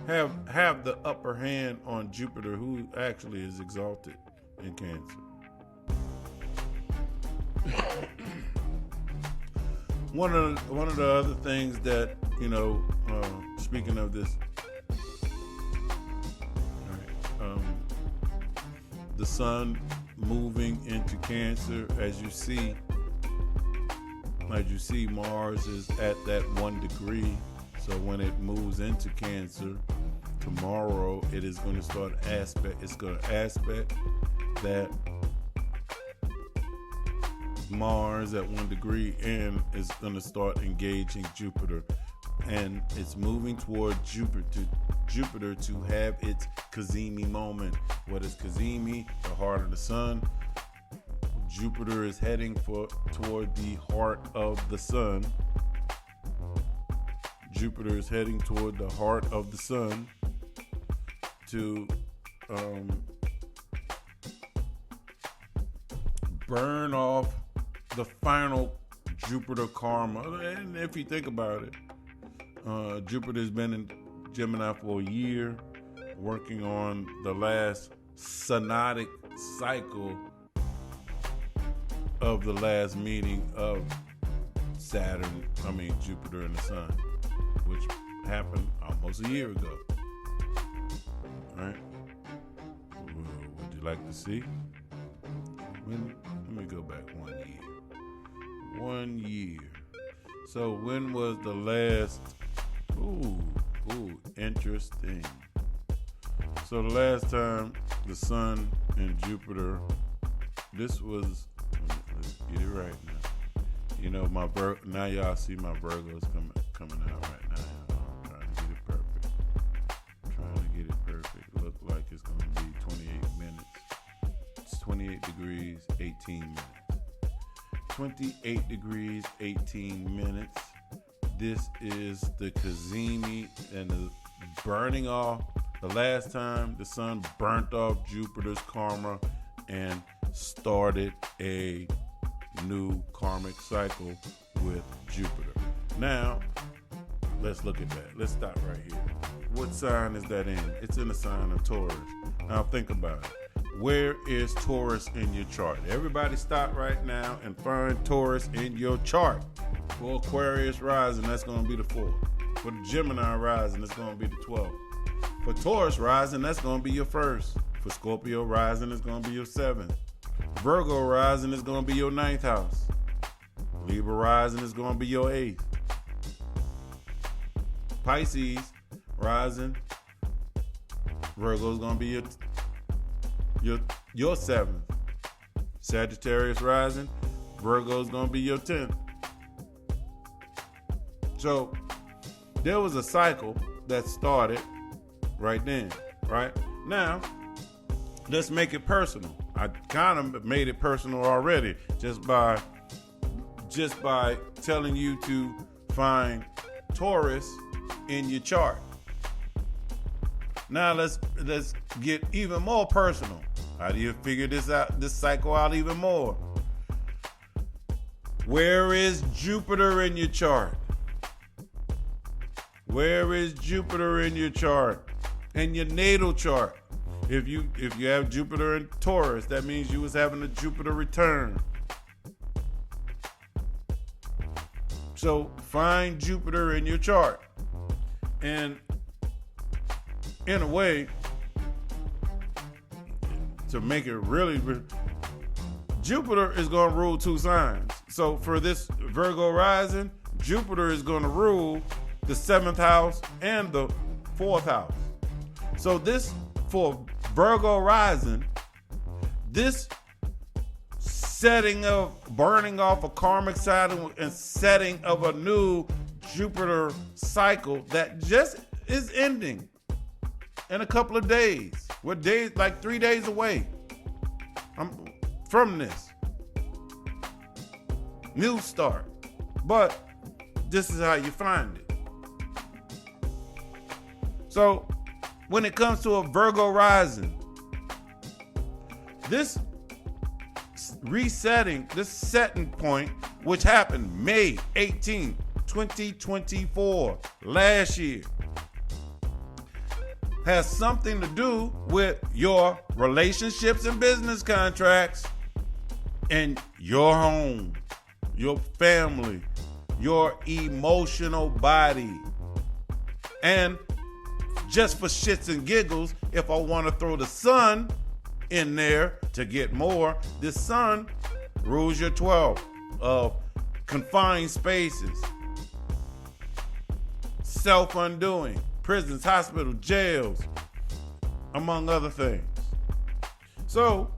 have the upper hand on Jupiter, who actually is exalted in Cancer. One of the other things that, speaking of this, the sun moving into Cancer, as you see, Mars is at that 1 degree. So when it moves into Cancer tomorrow, it is going to start it's going to aspect that Mars at 1 degree and is going to start engaging Jupiter. And it's moving toward Jupiter to have its Cazimi moment. What is Cazimi? The heart of the sun. Jupiter is heading toward the heart of the sun. Jupiter is heading toward the heart of the sun to burn off the final Jupiter karma. And if you think about it, Jupiter's been in Gemini for a year, working on the last synodic cycle of the last meeting of Jupiter and the Sun, which happened almost a year ago. All right? Would you like to see? Let me go back 1 year. 1 year. So when was the last? Interesting. So the last time the Sun and Jupiter, this was, let's get it right now. Now y'all see my Virgo's coming out right now. I'm trying to get it perfect. Look like it's going to be 28 minutes. It's 28 degrees, 18 minutes. 28 degrees, 18 minutes. This is the Cazimi and the burning off. The last time the sun burnt off Jupiter's karma and started a new karmic cycle with Jupiter. Now, let's look at that. Let's stop right here. What sign is that in? It's in the sign of Taurus. Now think about it. Where is Taurus in your chart? Everybody stop right now and find Taurus in your chart. For Aquarius rising, that's going to be the 4th. For the Gemini rising, it's going to be the 12th. For Taurus rising, that's going to be your 1st. For Scorpio rising, it's going to be your 7th. Virgo rising is going to be your 9th house. Libra rising is going to be your 8th. Pisces rising, Virgo is going to be your 7th. Sagittarius rising, Virgo is going to be your 10th. So there was a cycle that started right then, right? Now, let's make it personal. I kind of made it personal already just by telling you to find Taurus in your chart. Now let's get even more personal. How do you figure this cycle out even more? Where is Jupiter in your chart? Where is Jupiter in your chart? In your natal chart. If you have Jupiter in Taurus, that means you was having a Jupiter return. So find Jupiter in your chart. And in a way, to make it really, Jupiter is going to rule 2 signs. So for this Virgo rising, Jupiter is going to rule the 7th house and the 4th house. So this, for Virgo rising, this setting of burning off a karmic cycle and setting of a new Jupiter cycle that just is ending in a couple of days. We're days, like 3 days away from this new start. But this is how you find it. So when it comes to a Virgo rising, this resetting, this setting point, which happened May 18, 2024, last year, has something to do with your relationships and business contracts and your home, your family, your emotional body. And just for shits and giggles, if I want to throw the sun in there to get more, the sun rules your 12 of confined spaces, self-undoing, prisons, hospitals, jails, among other things. So,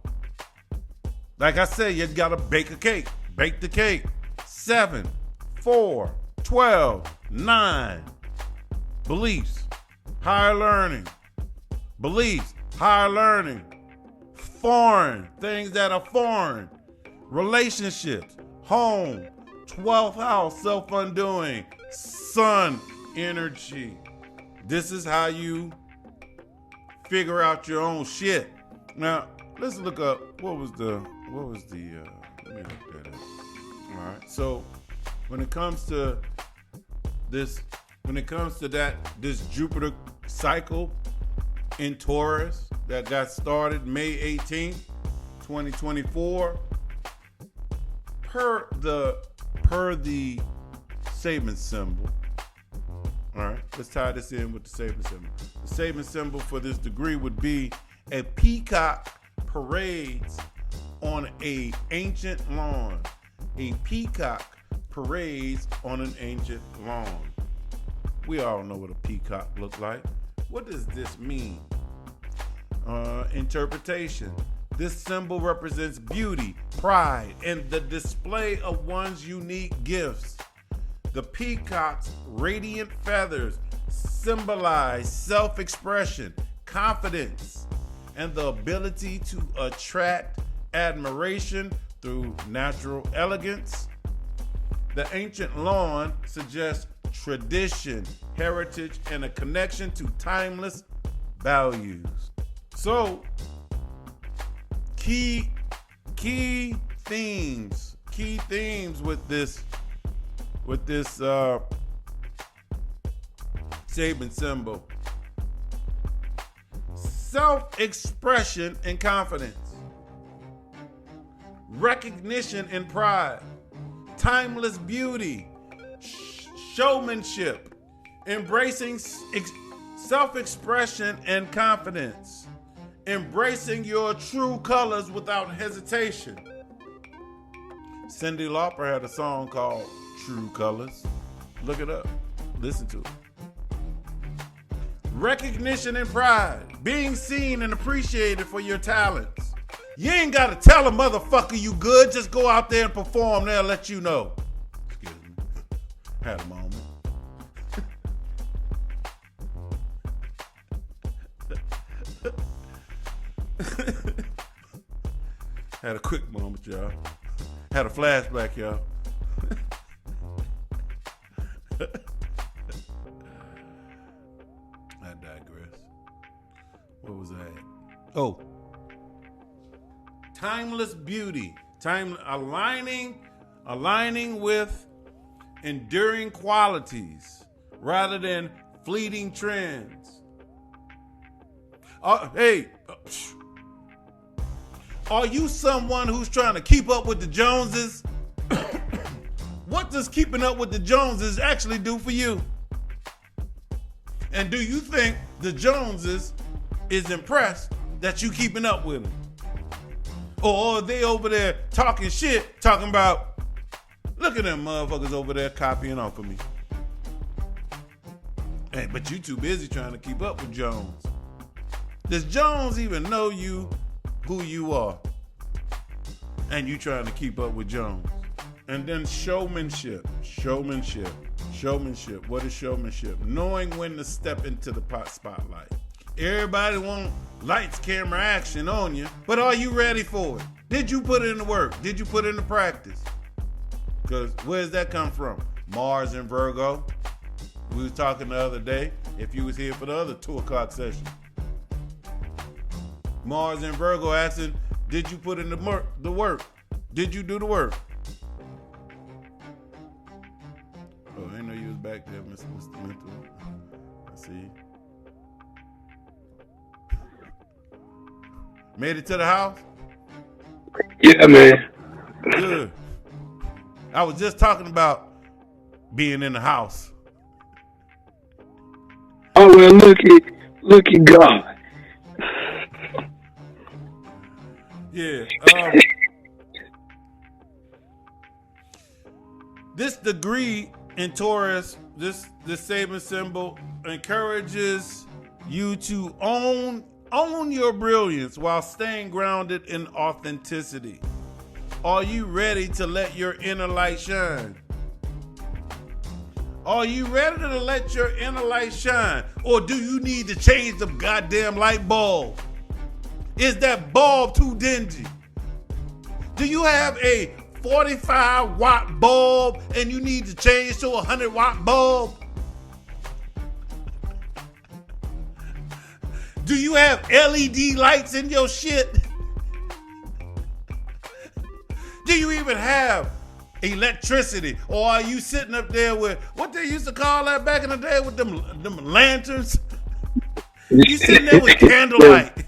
like I said, you gotta bake a cake. Bake the cake. 7, 4, 12, 9. Beliefs, higher learning. Beliefs, higher learning. Foreign, things that are foreign. Relationships, home, 12th house, self-undoing, sun energy. This is how you figure out your own shit. Now, let's look up what was the let me look that up. All right. So, when it comes to this Jupiter cycle in Taurus that got started May 18th, 2024, per the Saban symbol. All right, let's tie this in with the Saban symbol. The Saban symbol for this degree would be a peacock parades on an ancient lawn. A peacock parades on an ancient lawn. We all know what a peacock looks like. What does this mean? Interpretation. This symbol represents beauty, pride, and the display of one's unique gifts. The peacock's radiant feathers symbolize self-expression, confidence, and the ability to attract admiration through natural elegance. The ancient lawn suggests tradition, heritage, and a connection to timeless values. So, key themes with this Saban symbol. Self-expression and confidence. Recognition and pride. Timeless beauty. Showmanship. Embracing self-expression and confidence. Embracing your true colors without hesitation. Cyndi Lauper had a song called True Colors. Look it up. Listen to it. Recognition and pride. Being seen and appreciated for your talents. You ain't got to tell a motherfucker you good. Just go out there and perform. They'll let you know. Excuse me. Had a moment. Had a quick moment, y'all. Had a flashback, y'all. I digress. What was that? Oh. Timeless beauty. Aligning with enduring qualities rather than fleeting trends. Hey, are you someone who's trying to keep up with the Joneses? What does keeping up with the Joneses actually do for you? And do you think the Joneses is impressed that you keeping up with them? Or are they over there talking shit, talking about, look at them motherfuckers over there copying off of me. Hey, but you too busy trying to keep up with Jones. Does Jones even know you, who you are? And you trying to keep up with Jones. And then showmanship. What is showmanship? Knowing when to step into the spotlight. Everybody want lights, camera, action on you, but are you ready for it? Did you put in the work? Did you put in the practice? Because where's that come from? Mars and Virgo. We was talking the other day, if you was here for the other 2 o'clock session. Mars and Virgo asking, did you put in the work? Did you do the work? Oh, I didn't know you was back there, Mr. Mental. I see. Made it to the house? Yeah, man. Good. I was just talking about being in the house. Oh, well, look at God. Yeah. This degree in Taurus, this Saban symbol encourages you to own your brilliance while staying grounded in authenticity. Are you ready to let your inner light shine? Are you ready to let your inner light shine? Or do you need to change the goddamn light bulb? Is that bulb too dingy? Do you have a 45 watt bulb and you need to change to a 100 watt bulb? Do you have LED lights in your shit? Do you even have electricity? Or are you sitting up there with what they used to call that back in the day with them lanterns? You sitting there with candlelight.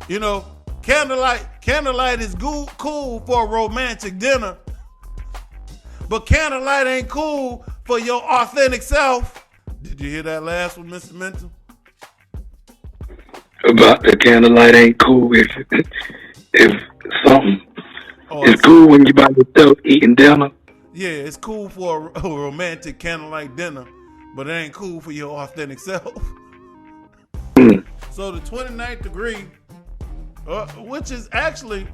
You know, candlelight is cool for a romantic dinner. But candlelight ain't cool for your authentic self. Did you hear that last one, Mr. Mental? About the candlelight ain't cool if something. It's cool when you by yourself eating dinner. Yeah, it's cool for a romantic candlelight dinner, but it ain't cool for your authentic self. So the 29th degree, which is actually,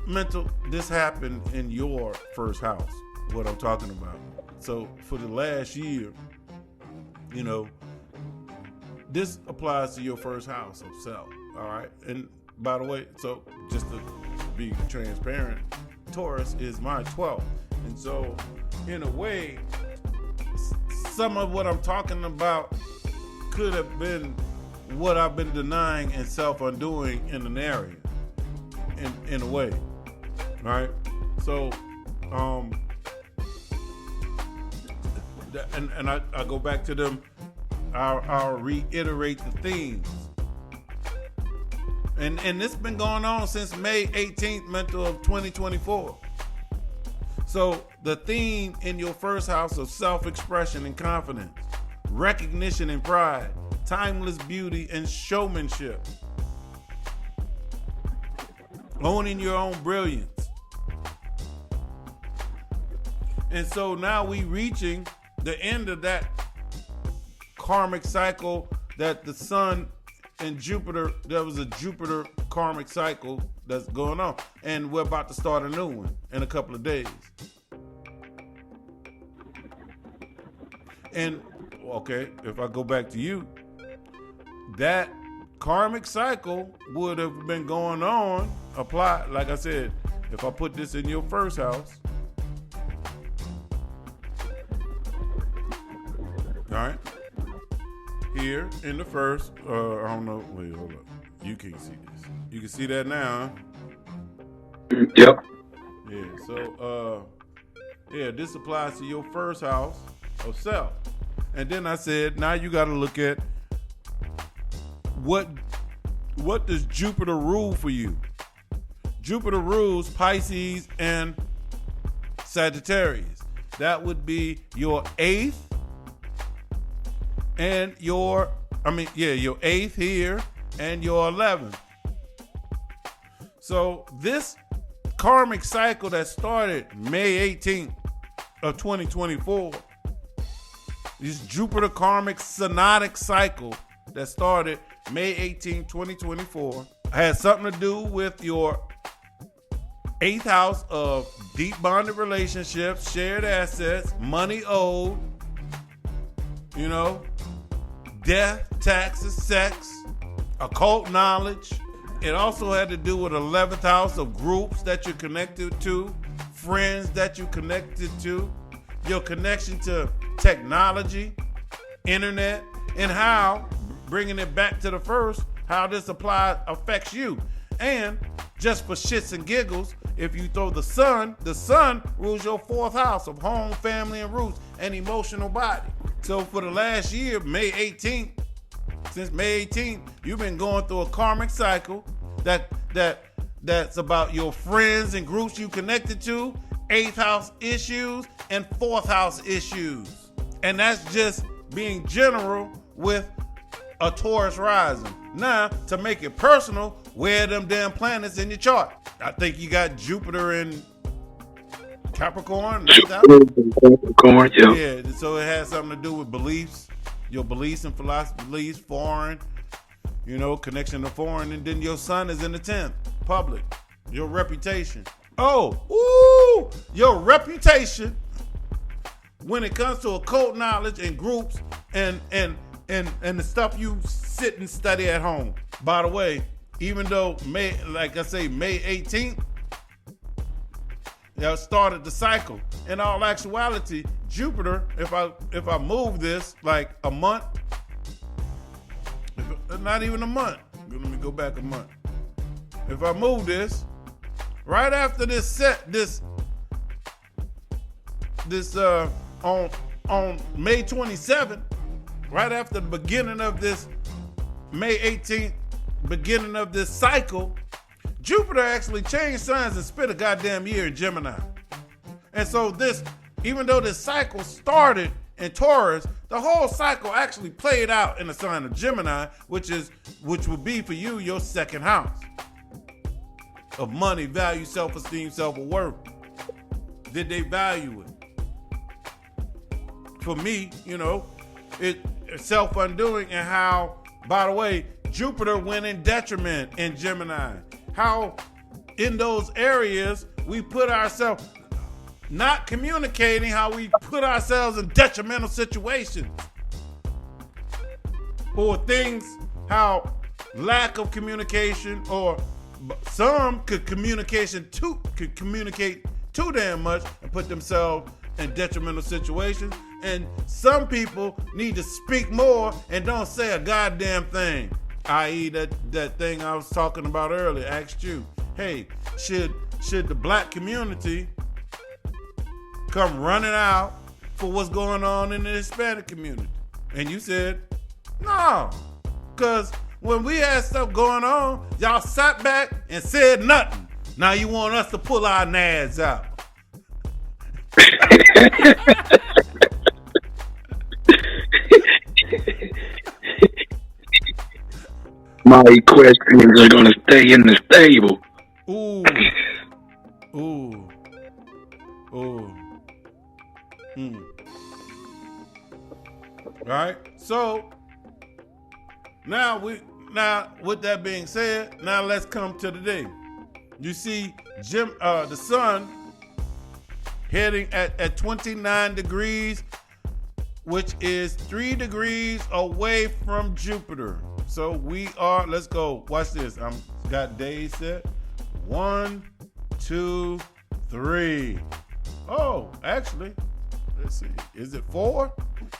Mental, this happened in your first house, what I'm talking about. So for the last year, this applies to your first house of self, all right? And by the way, so just to be transparent, Taurus is my 12th. And so in a way, some of what I'm talking about could have been what I've been denying and self-undoing in an area, in a way, right? So, and I go back to them. I'll reiterate the themes. And this been going on since May 18th, mental of 2024. So the theme in your first house of self-expression and confidence, recognition and pride, timeless beauty and showmanship, owning your own brilliance. And so now we reaching the end of that karmic cycle that the sun and Jupiter, there was a Jupiter karmic cycle that's going on. And we're about to start a new one in a couple of days. And, okay, if I go back to you, that karmic cycle would have been going on, apply, like I said, if I put this in your first house, all right, here in the first, I don't know, wait, hold up. You can't see this. You can see that now, huh? Yep. Yeah, so, this applies to your first house of self. And then I said, now you got to look at what does Jupiter rule for you? Jupiter rules Pisces and Sagittarius. That would be your 8th and your 8th here and your 11th. So this karmic cycle that started May 18th of 2024, this Jupiter karmic synodic cycle that started May 18, 2024, has something to do with your 8th house of deep bonded relationships, shared assets, money owed, death, taxes, sex, occult knowledge. It also had to do with 11th house of groups that you're connected to, friends that you're connected to, your connection to technology, internet, and how, bringing it back to the first, how this affects you. And just for shits and giggles, if you throw the sun rules your 4th house of home, family, and roots, and emotional body. So for the last year, since May 18th, you've been going through a karmic cycle that's about your friends and groups you connected to, 8th house issues, and 4th house issues. And that's just being general with a Taurus rising. Now, to make it personal, where are them damn planets in your chart? I think you got Jupiter in Capricorn. Capricorn, yeah. Yeah, so it has something to do with beliefs, your beliefs and philosophy, beliefs, foreign, connection to foreign. And then your sun is in the 10th, public, your reputation. Your reputation when it comes to occult knowledge and groups and the stuff you sit and study at home. By the way, even though May 18th, started the cycle. In all actuality, Jupiter, if I move this like a month, not even a month. Let me go back a month. If I move this, right after on May 27th, right after the beginning of this May 18th, beginning of this cycle, Jupiter actually changed signs and spent a goddamn year in Gemini. And so even though this cycle started in Taurus, the whole cycle actually played out in the sign of Gemini, which would be for you your 2nd house of money, value, self-esteem, self-worth. Did they value it? For me, it's self-undoing, and how, by the way, Jupiter went in detriment in Gemini. How in those areas we put ourselves, not communicating, how we put ourselves in detrimental situations. Or things, how lack of communication, or some could communicate too damn much and put themselves in detrimental situations. And some people need to speak more and don't say a goddamn thing. I.e. that thing I was talking about earlier, asked you. hey, should the black community come running out for what's going on in the Hispanic community? And you said, no, because when we had stuff going on, y'all sat back and said nothing. Now you want us to pull our nads out. My equestrians are gonna stay in the stable. Ooh. Right? So now with that being said, now let's come to the day. You see the sun heading at 29 degrees, which is 3 degrees away from Jupiter. So let's go. Watch this. I'm got days set. 1, 2, 3. Oh, actually, let's see. Is it 4?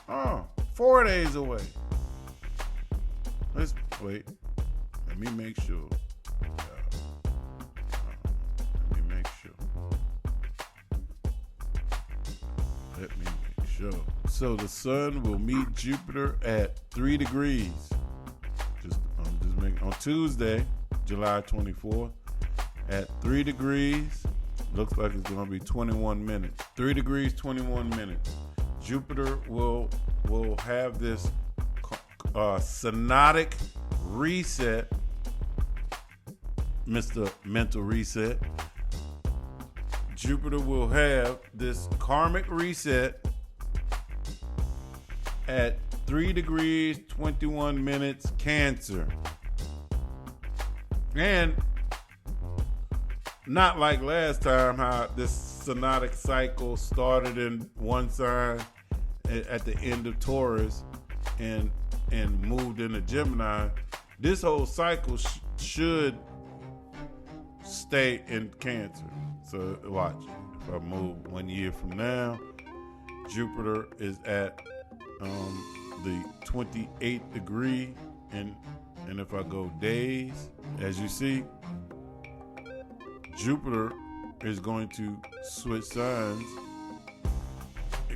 Oh, 4 days away. Let's wait. Let me make sure. So the sun will meet Jupiter at 3 degrees. On Tuesday, July 24th, at 3 degrees. Looks like it's going to be 21 minutes. 3 degrees, 21 minutes. Jupiter will have this synodic reset, Mr. Mental Reset. Jupiter will have this karmic reset at 3 degrees, 21 minutes, Cancer. And not like last time, how this synodic cycle started in one sign at the end of Taurus and moved into Gemini. This whole cycle should stay in Cancer. So watch, if I move 1 year from now, Jupiter is at the 28th degree, and if I go days, as you see, Jupiter is going to switch signs,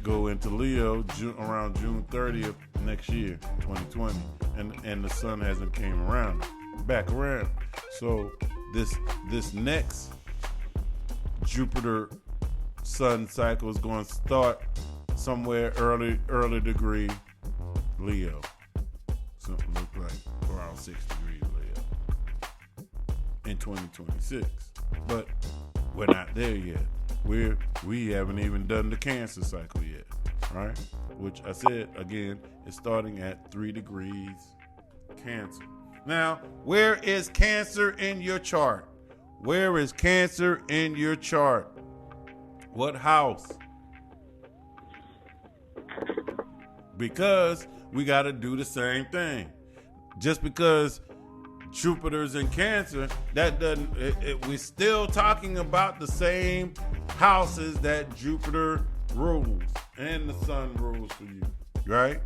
go into Leo around June 30th next year, 2020, and the sun hasn't came back around. So this next Jupiter sun cycle is going to start somewhere early degree Leo. Something look like around 6 degrees Leo in 2026. But we're not there yet. We haven't even done the Cancer cycle yet, right? Which I said again is starting at 3 degrees Cancer. Now, where is Cancer in your chart? Where is Cancer in your chart? What house? Because we got to do the same thing. Just because Jupiter's in Cancer, that doesn't. We're still talking about the same houses that Jupiter rules and the sun rules for you, right?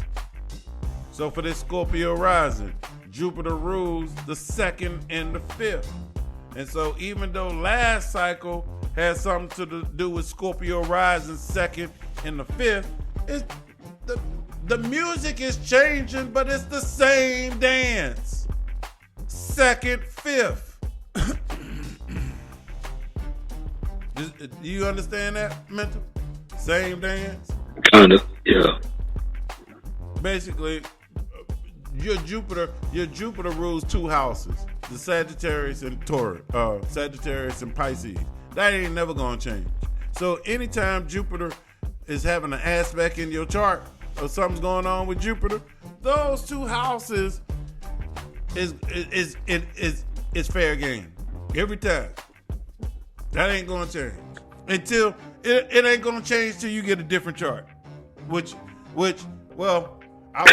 So for this Scorpio rising, Jupiter rules the 2nd and the 5th. And so even though last cycle had something to do with Scorpio rising 2nd and the 5th, it's the music is changing, but it's the same dance. 2nd, 5th. Do you understand that, Mental? Same dance? Kind of, yeah. Basically, your Jupiter rules 2 houses, the Sagittarius and Taurus, Sagittarius and Pisces. That ain't never gonna change. So anytime Jupiter is having an aspect in your chart or something's going on with Jupiter, those 2 houses is fair game every time. That ain't gonna change until it ain't gonna change till you get a different chart, which well, I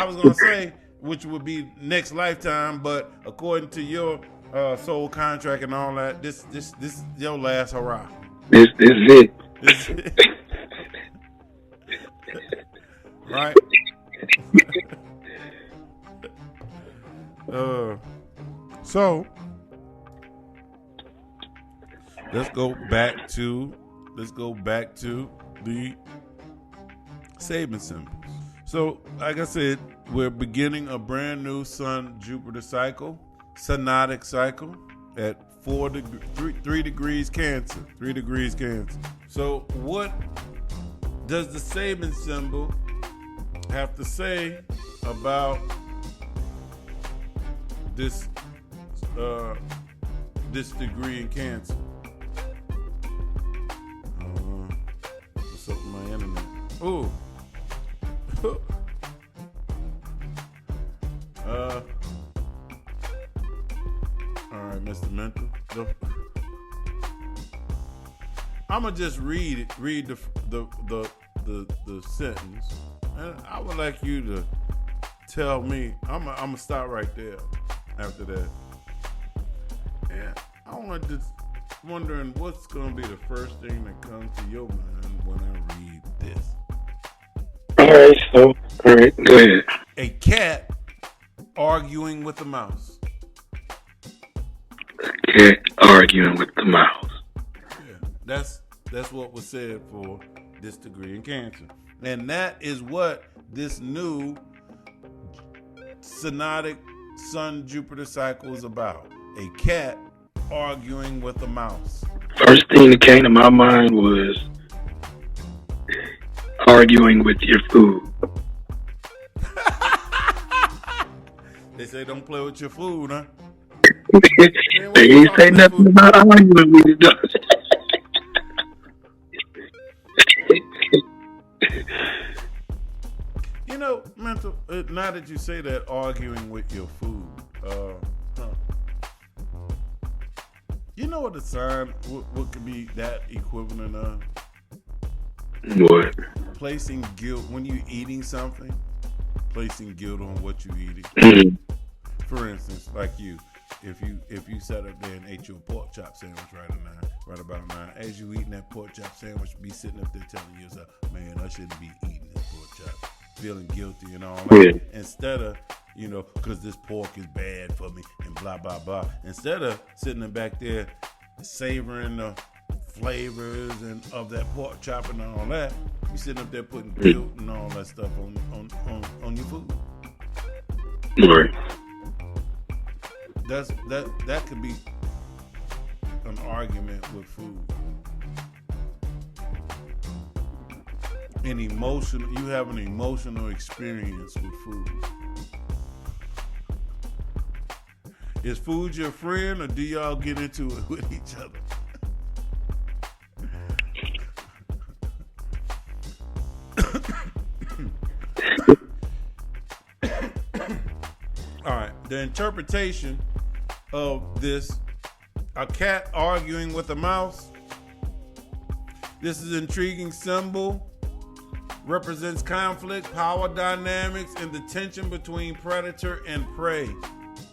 was gonna say which would be next lifetime, but according to your soul contract and all that, this your last hurrah. This is it. Right? So let's go back to the Saban symbols. So, like I said, we're beginning a brand new Sun-Jupiter cycle, synodic cycle at 3 degrees Cancer. 3 degrees Cancer. So, what does the Saban symbol have to say about this degree in Cancer? What's up with my internet? Ooh. All right, Mr. Mental. I'ma just read the sentence, and I would like you to tell me. I'ma stop right there after that. And I want to wondering what's gonna be the first thing that comes to your mind when I read this. All right, go ahead. A cat arguing with a mouse. A cat arguing with the mouse. Yeah, that's what was said for this degree in Cancer. And that is what this new synodic Sun-Jupiter cycle is about. A cat arguing with a mouse. First thing that came to my mind was arguing with your food. They say don't play with your food, huh? They ain't say nothing about arguing with it, though. You know, Mental, now that you say that, arguing with your food, you know what the sign, what could be that equivalent of? What? Placing guilt, when you're eating something, placing guilt on what you're eating. Mm-hmm. For instance, like you, if you sat up there and ate your pork chop sandwich right about now, as you eating that pork chop sandwich, be sitting up there telling yourself, man, I shouldn't be eating this pork chop, feeling guilty and all that. Yeah. Instead of, because this pork is bad for me and blah, blah, blah. Instead of sitting back there savoring the flavors and of that pork chop and all that, you sitting up there putting guilt and all that stuff on your food. Right. That could be an argument with food. You have an emotional experience with food. Is food your friend, or do y'all get into it with each other? All right, the interpretation of this, a cat arguing with a mouse. This is an intriguing symbol, represents conflict, power dynamics, and the tension between predator and prey.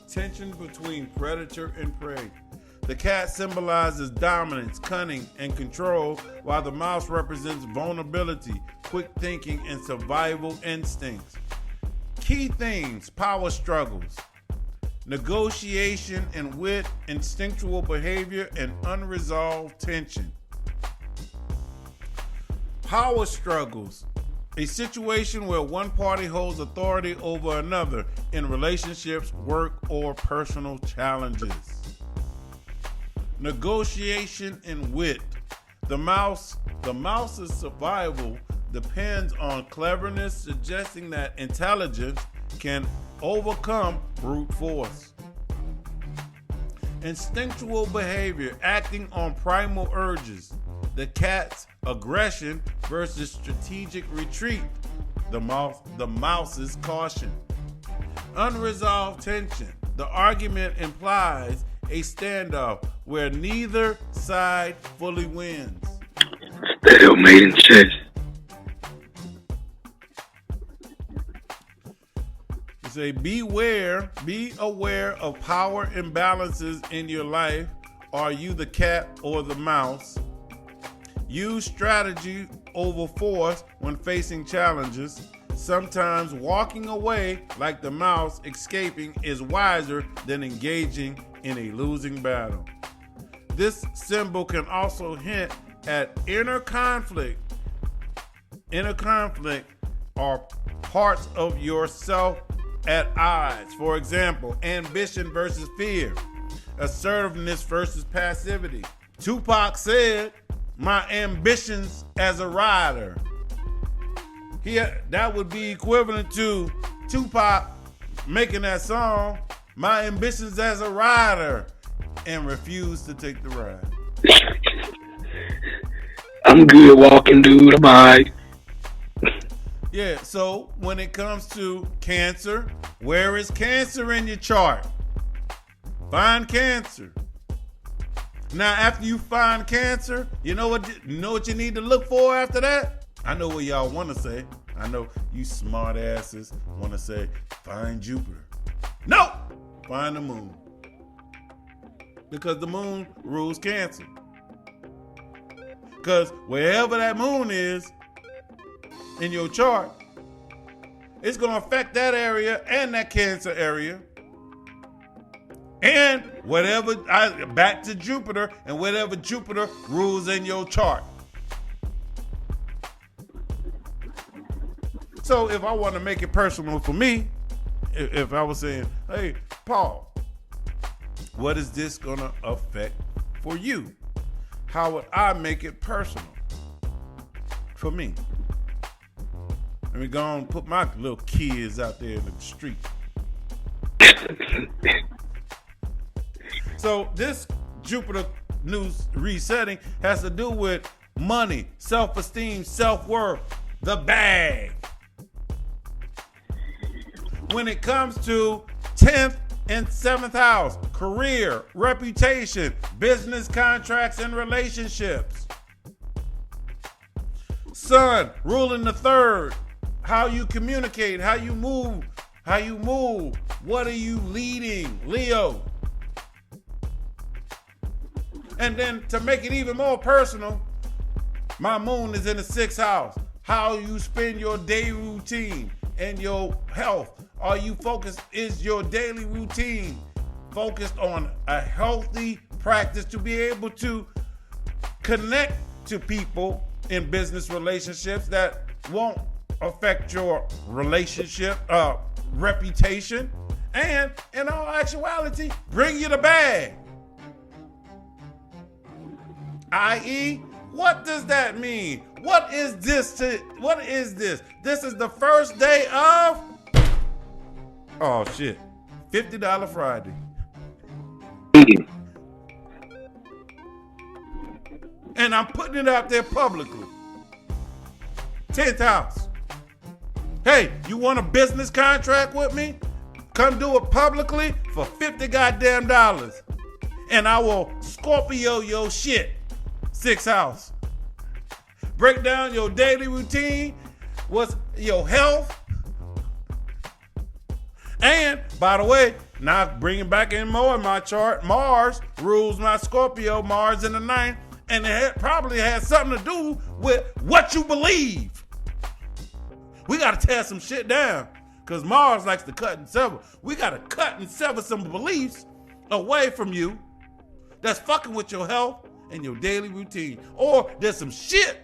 Tension between predator and prey. The cat symbolizes dominance, cunning, and control, while the mouse represents vulnerability, quick thinking, and survival instincts. Key themes: power struggles, negotiation and wit, instinctual behavior, and unresolved tension. Power struggles: a situation where one party holds authority over another in relationships, work, or personal challenges. Negotiation and wit: the mouse's survival depends on cleverness, suggesting that intelligence can overcome brute force. Instinctual behavior: acting on primal urges, the cat's aggression versus strategic retreat, the mouse's caution. Unresolved tension: the argument implies a standoff where neither side fully wins. Stalemate in chess. You say, be aware of power imbalances in your life. Are you the cat or the mouse? Use strategy over force when facing challenges. Sometimes walking away like the mouse escaping is wiser than engaging in a losing battle. This symbol can also hint at inner conflict. Inner conflict are parts of yourself at odds. For example, ambition versus fear, assertiveness versus passivity. Tupac said, "My ambitions as a rider." That would be equivalent to Tupac making that song, "My ambitions as a rider," and refused to take the ride. I'm good walking, dude. I'm alright. Yeah, so when it comes to Cancer, where is Cancer in your chart? Find Cancer. Now, after you find Cancer, you know what you need to look for after that? I know what y'all want to say. I know you smart asses want to say, find Jupiter. No! Find the moon. Because the moon rules Cancer. Because wherever that moon is in your chart, it's going to affect that area and that Cancer area. And back to Jupiter, and whatever Jupiter rules in your chart. So if I want to make it personal for me, if I was saying, hey, Paul, what is this going to affect for you? How would I make it personal for me? Let me go and put my little kids out there in the street. So this Jupiter news resetting has to do with money, self-esteem, self-worth, the bag. When it comes to 10th and 7th house, career, reputation, business contracts, and relationships. Sun, ruling the 3rd, how you communicate, how you move, what are you leading, Leo. And then to make it even more personal, my moon is in the 6th house. How you spend your day routine and your health. Are you focused? Is your daily routine focused on a healthy practice to be able to connect to people in business relationships that won't affect your relationship, reputation, and in all actuality, bring you the bag? I.e., what does that mean? What is this? This is the first day of, oh shit, $50 Friday. And I'm putting it out there publicly. 10th house. Hey, you want a business contract with me? Come do it publicly for $50 goddamn dollars. And I will Scorpio your shit. 6th house. Break down your daily routine. What's your health? And by the way, now bringing back in more in my chart, Mars rules my Scorpio, Mars in the 9th, and it probably has something to do with what you believe. We got to tear some shit down because Mars likes to cut and sever. We got to cut and sever some beliefs away from you that's fucking with your health and your daily routine. Or there's some shit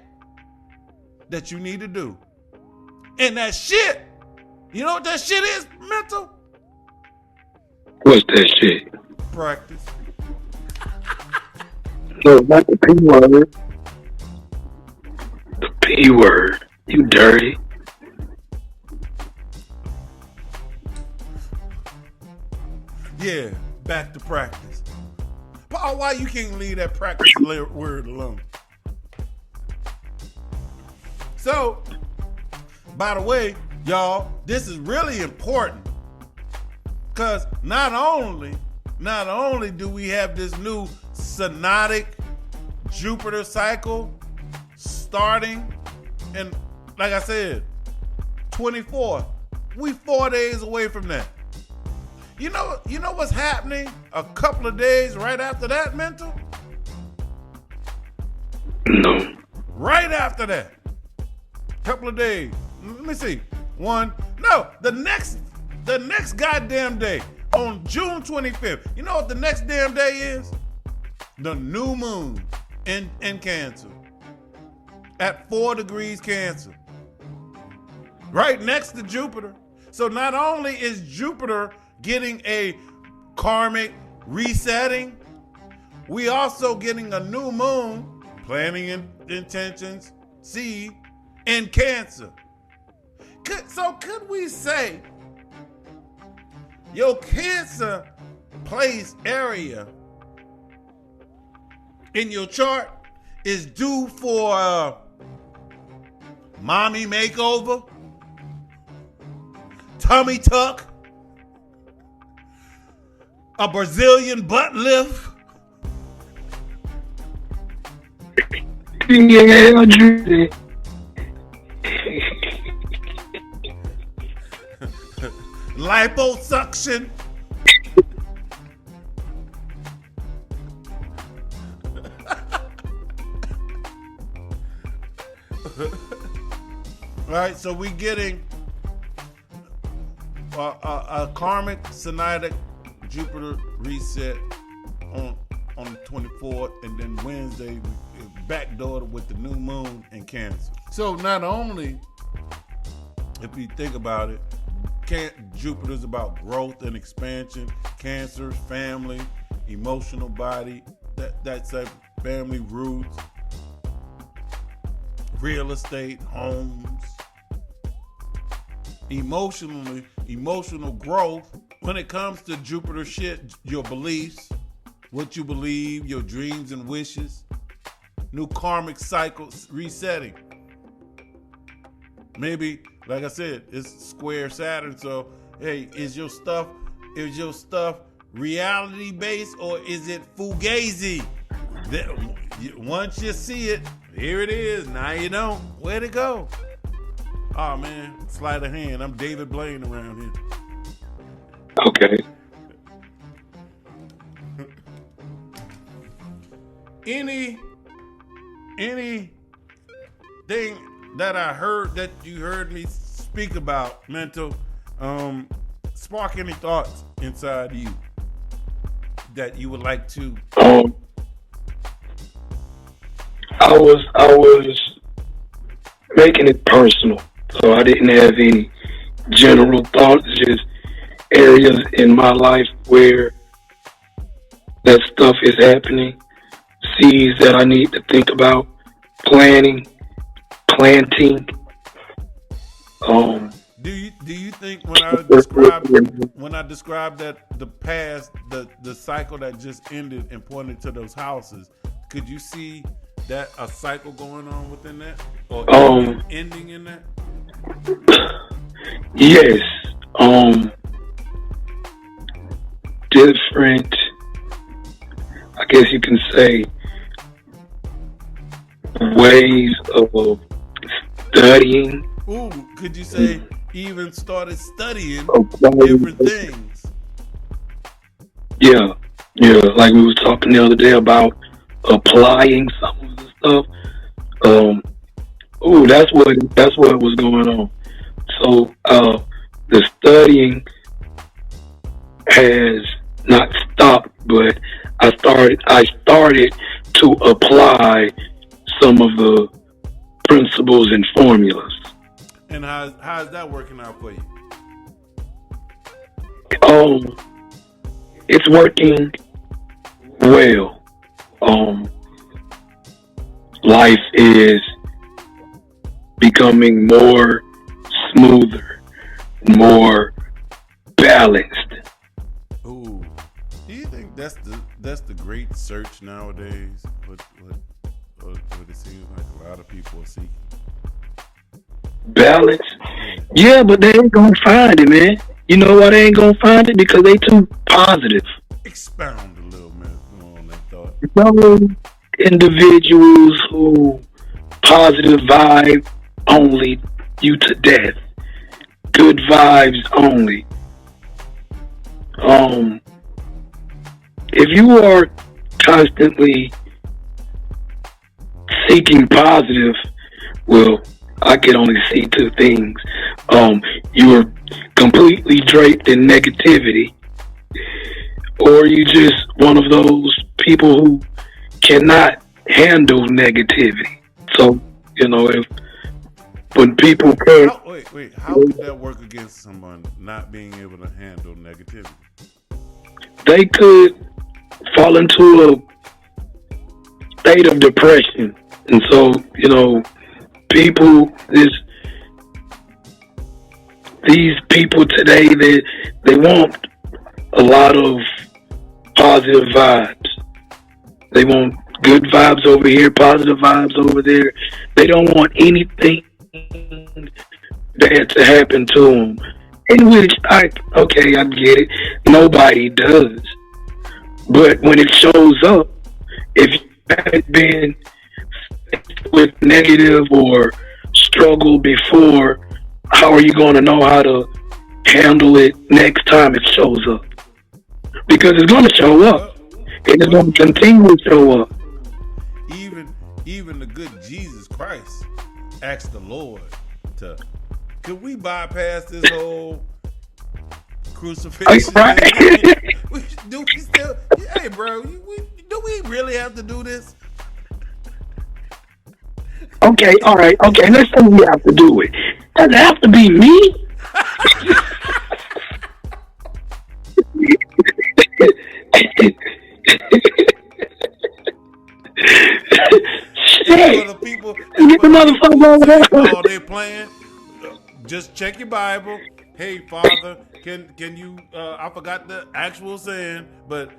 that you need to do. And that shit, you know what that shit is, mental? What's that shit? Practice. No, not the P word. The P word. You dirty. Yeah, back to practice. Paul, why you can't leave that practice word alone? So, by the way, y'all, this is really important because not only do we have this new synodic Jupiter cycle starting, and like I said, 24, we 4 days away from that. You know what's happening a couple of days right after that, mental? No. Right after that. Couple of days. Let me see. The next goddamn day on June 25th. You know what the next damn day is? the new moon in Cancer at 4 degrees Cancer, right next to Jupiter. So not only is Jupiter getting a karmic resetting, we also getting a new moon, planning intentions, seed, in Cancer. Could we say your Cancer place area in your chart is due for a mommy makeover, tummy tuck, a Brazilian butt lift? Yeah, Judy. Liposuction? All right, so we getting a karmic synodic Jupiter reset on the 24th, and then Wednesday backdoored with the new moon in Cancer. So not only, if you think about it, Jupiter's about growth and expansion, Cancer's family, emotional body, that's like family roots, real estate, homes, emotional growth. When it comes to Jupiter shit, your beliefs, what you believe, your dreams and wishes, new karmic cycles resetting. Maybe, like I said, it's square Saturn, so hey, is your stuff reality based or is it fugazi? Once you see it, here it is. Now you don't. Where'd it go? Oh man, sleight of hand. I'm David Blaine around here. Okay. Anything that I heard that you heard me speak about, mental, spark any thoughts inside you that you would like to? I was making it personal, so I didn't have any general thoughts, just areas in my life where that stuff is happening, seeds that I need to think about, planting. Do you think when I described that the past, the cycle that just ended and pointed to those houses, could you see that a cycle going on within that, or ending in that? Yes. Different, I guess you can say, ways of studying. Ooh, could you say even started studying different things? Yeah, like we was talking the other day about applying some of the stuff. That's what was going on. So the studying has not stopped, but I started to apply some of the principles and formulas. And how's that working out for you? It's working well. Life is becoming more smoother, more balanced. Ooh, do you think that's the great search nowadays? What it seems like a lot of people are seeking? Balance? Yeah, but they ain't gonna find it, man. You know why they ain't gonna find it? Because they too positive. Expound a little bit on that thought. Some individuals who positive vibe only you to death. Good vibes only. If you are constantly seeking positive, well, I can only see two things. You are completely draped in negativity, or you just one of those people who cannot handle negativity. So, if when people can't, Wait. How could that work against someone not being able to handle negativity? they could fall into a state of depression. And so, people, these people today, they want a lot of positive vibes. They want good vibes over here, positive vibes over there. They don't want anything bad to happen to them. In which I get it. Nobody does. But when it shows up, if you haven't been with negative or struggle before, how are you going to know how to handle it next time it shows up? Because it's going to show up. And it's going to continue to show up. Even the good Jesus Christ asked the Lord could we bypass this whole crucifixion? Right? Do we still? Hey, bro, do we really have to do this? Okay, all right, okay. Let's say we have to do it. Does it have to be me? Shit. The people, Get the motherfucker over there. Oh, they playing. Just check your Bible. Hey, Father, can you? I forgot the actual saying, but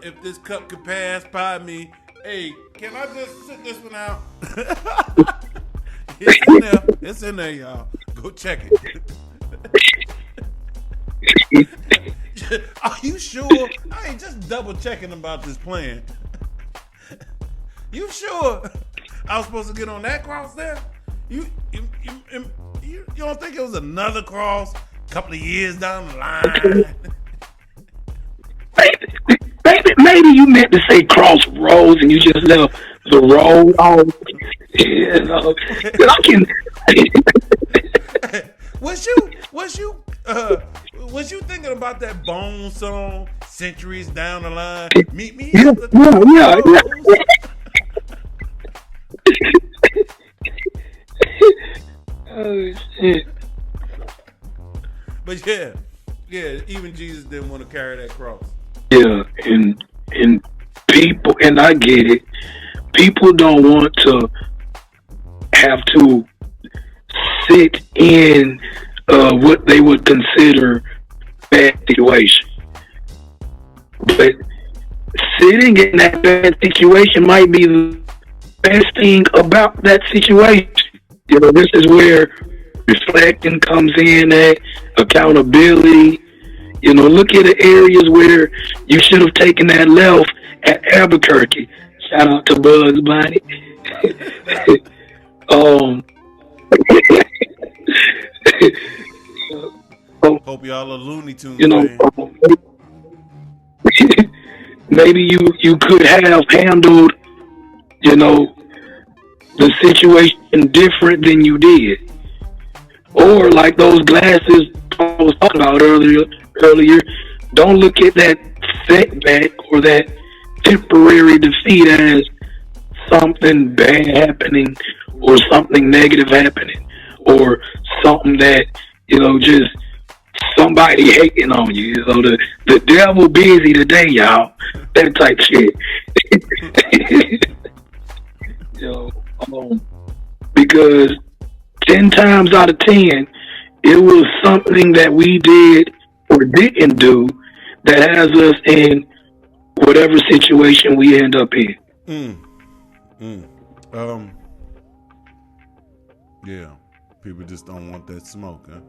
if this cup could pass by me, hey, can I just sit this one out? It's in there. It's in there, y'all. Go check it. Are you sure? I ain't just double checking about this plan. You sure I was supposed to get on that cross there? You don't think it was another cross a couple of years down the line? Maybe you meant to say crossroads and you just left the road on. I can. Was you thinking about that Bone song centuries down the line? Meet me Yeah, at the crossroads. Oh shit. But yeah, even Jesus didn't want to carry that cross. Yeah, and people, and I get it. People don't want to have to sit in what they would consider bad situation. But sitting in that bad situation might be the best thing about that situation. This is where reflecting comes in at accountability. Look at the areas where you should have taken that left at Albuquerque. Shout out to Bugs Bunny. Hope y'all are Looney Tunes. Maybe you could have handled, the situation different than you did. Or like those glasses I was talking about earlier, don't look at that setback or that temporary defeat as something bad happening or something negative happening or something that, just somebody hating on you. The devil busy today, y'all. That type shit. Because 10 times out of 10, it was something that we did or didn't do that has us in whatever situation we end up in. Yeah, people just don't want that smoke, huh?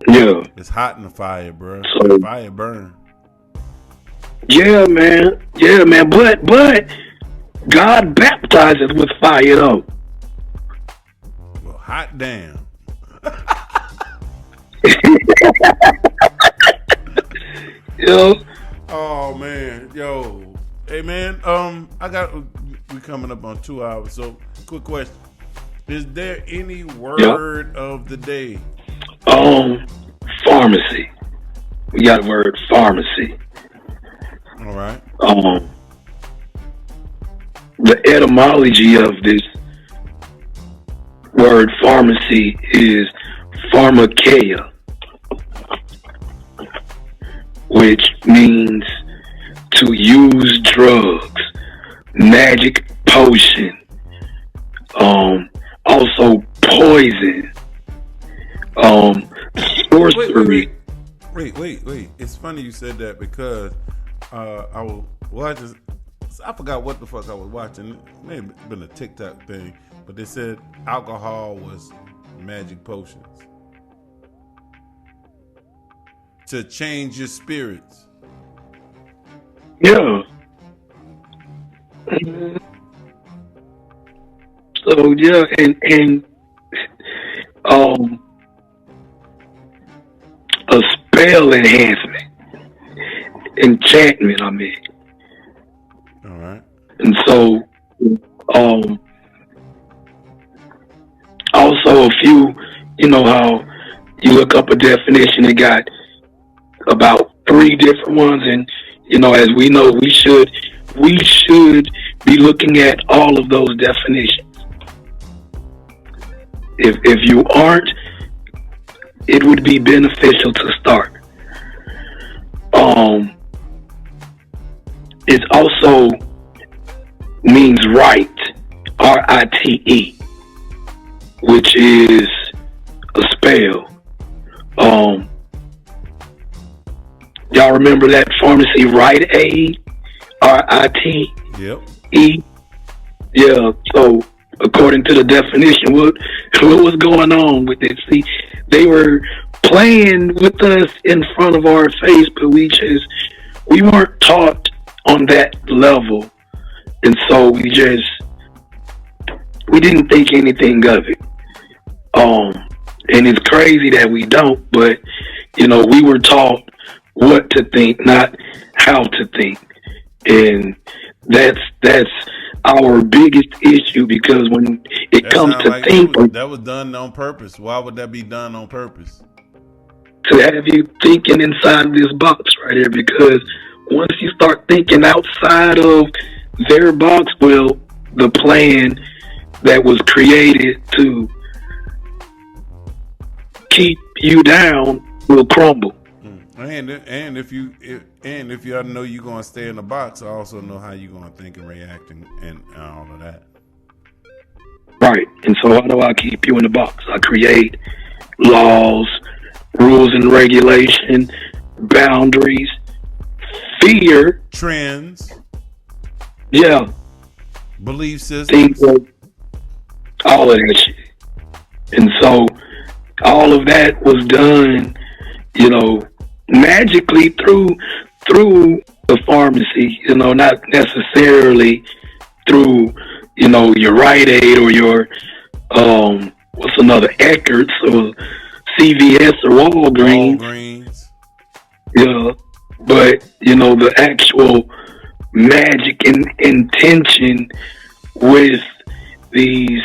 Yeah. It's hot in the fire, bro. So, the fire burn. Yeah, man. But God baptizes with fire, though. Well, hot damn. Oh man, yo, hey man, we coming up on 2 hours. So, quick question: is there any word of the day? Pharmacy. we got the word pharmacy. All right. The etymology of this word pharmacy is pharmakeia, which means to use drugs, magic potion, also poison, sorcery. Wait. It's funny you said that because I was watching. I forgot what the fuck I was watching. It may have been a TikTok thing, but they said alcohol was magic potions to change your spirits. Yeah. So yeah, and a spell enchantment. I mean. All right. And so, also a few, you know how you look up a definition, it got about 3 different ones, and you know, as we know, we should be looking at all of those definitions. If you aren't, it would be beneficial to start. It also means right, R-I-T-E, which is a spell. Y'all remember that pharmacy Rite Aid, R-I-T-E? Yep. Yeah. So according to the definition, what was going on with it? See, they were playing with us in front of our face, but we weren't taught on that level, and so we didn't think anything of it. And it's crazy that we don't, but you know, we were taught what to think, not how to think, and that's our biggest issue, because when it comes to like thinking, that was done on purpose. Why would that be done on purpose? To have you thinking inside this box right here, because once you start thinking outside of their box, well, the plan that was created to keep you down will crumble. And if you know you're gonna stay in the box, I also know how you're gonna think and react and all of that. Right. And so how do I keep you in the box? I create laws, rules and regulation, boundaries, fear, trends, yeah, belief systems, things like all of that shit. And so all of that was done, you know, magically through the pharmacy, you know, not necessarily through, you know, your Rite Aid or your what's another, Eckert's or CVS or Walgreens. Yeah, but you know, the actual magic and intention with these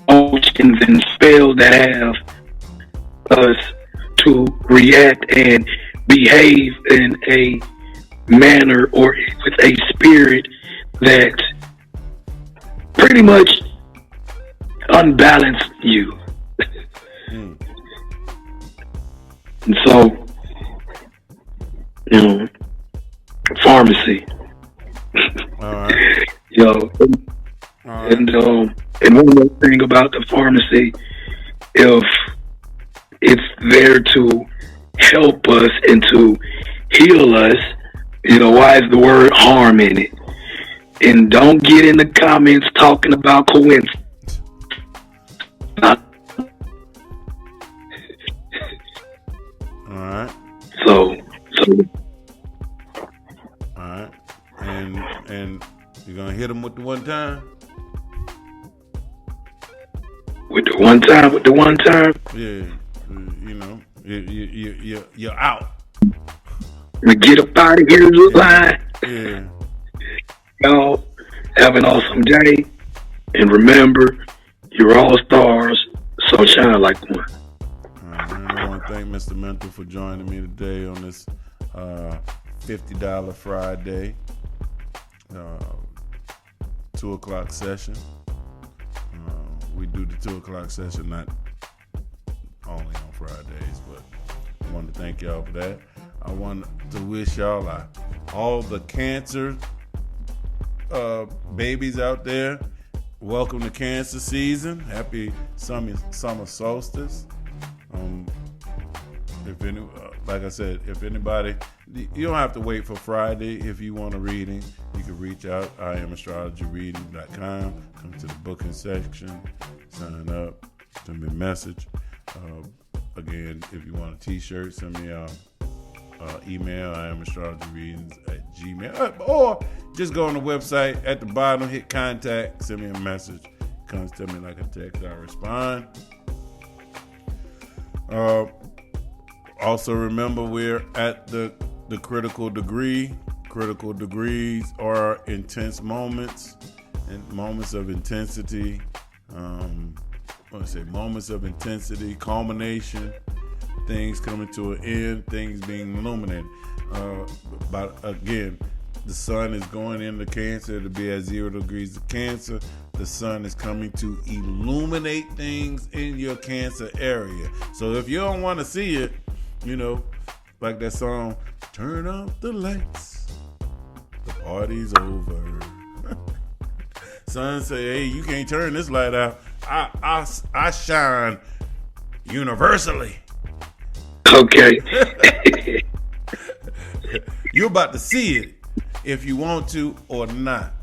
potions and spells that have us to react and behave in a manner or with a spirit that pretty much unbalance you. And so, you know, pharmacy. All right. You know, and one more thing about the pharmacy, if it's there to help us and to heal us, you know, why is the word harm in it? And don't get in the comments talking about coincidence. All right. So. All right. And you're gonna hit them with the one time. With the one time. Yeah. You know, you're out. We get up out of here, line. Yeah. Y'all have an awesome day, and remember, you're all stars, so shine like one. All right, to thank Mr. Mental for joining me today on this $50 Friday 2 o'clock session. We do the 2 o'clock session not only on Fridays, but I want to thank y'all for that. I want to wish y'all all the Cancer babies out there, welcome to Cancer season. Happy summer solstice. Like I said, if anybody, you don't have to wait for Friday. If you want a reading, you can reach out. IamAstrologyReading.com. Come to the booking section, sign up, send me a message. Again, if you want a t-shirt, send me a email, IamAstrologyReadings@gmail.com, or just go on the website at the bottom, hit contact, send me a message. It comes to me like a text, I respond. Also remember, we're at the critical degree. Critical degrees are intense moments and moments of intensity. Moments of intensity, culmination, things coming to an end, things being illuminated. But again, the sun is going into Cancer to be at 0 degrees of Cancer. The sun is coming to illuminate things in your Cancer area. So if you don't want to see it, like that song, turn off the lights, the party's over. Sun say, hey, you can't turn this light out. I shine universally. Okay. You're about to see it if you want to or not.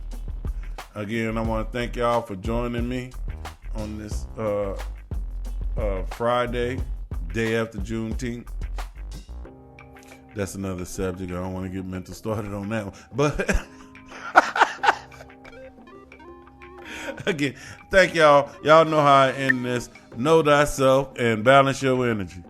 Again, I want to thank y'all for joining me on this Friday, day after Juneteenth. That's another subject. I don't want to get mental started on that one. But again, thank y'all. Y'all know how I end this. Know thyself and balance your energy.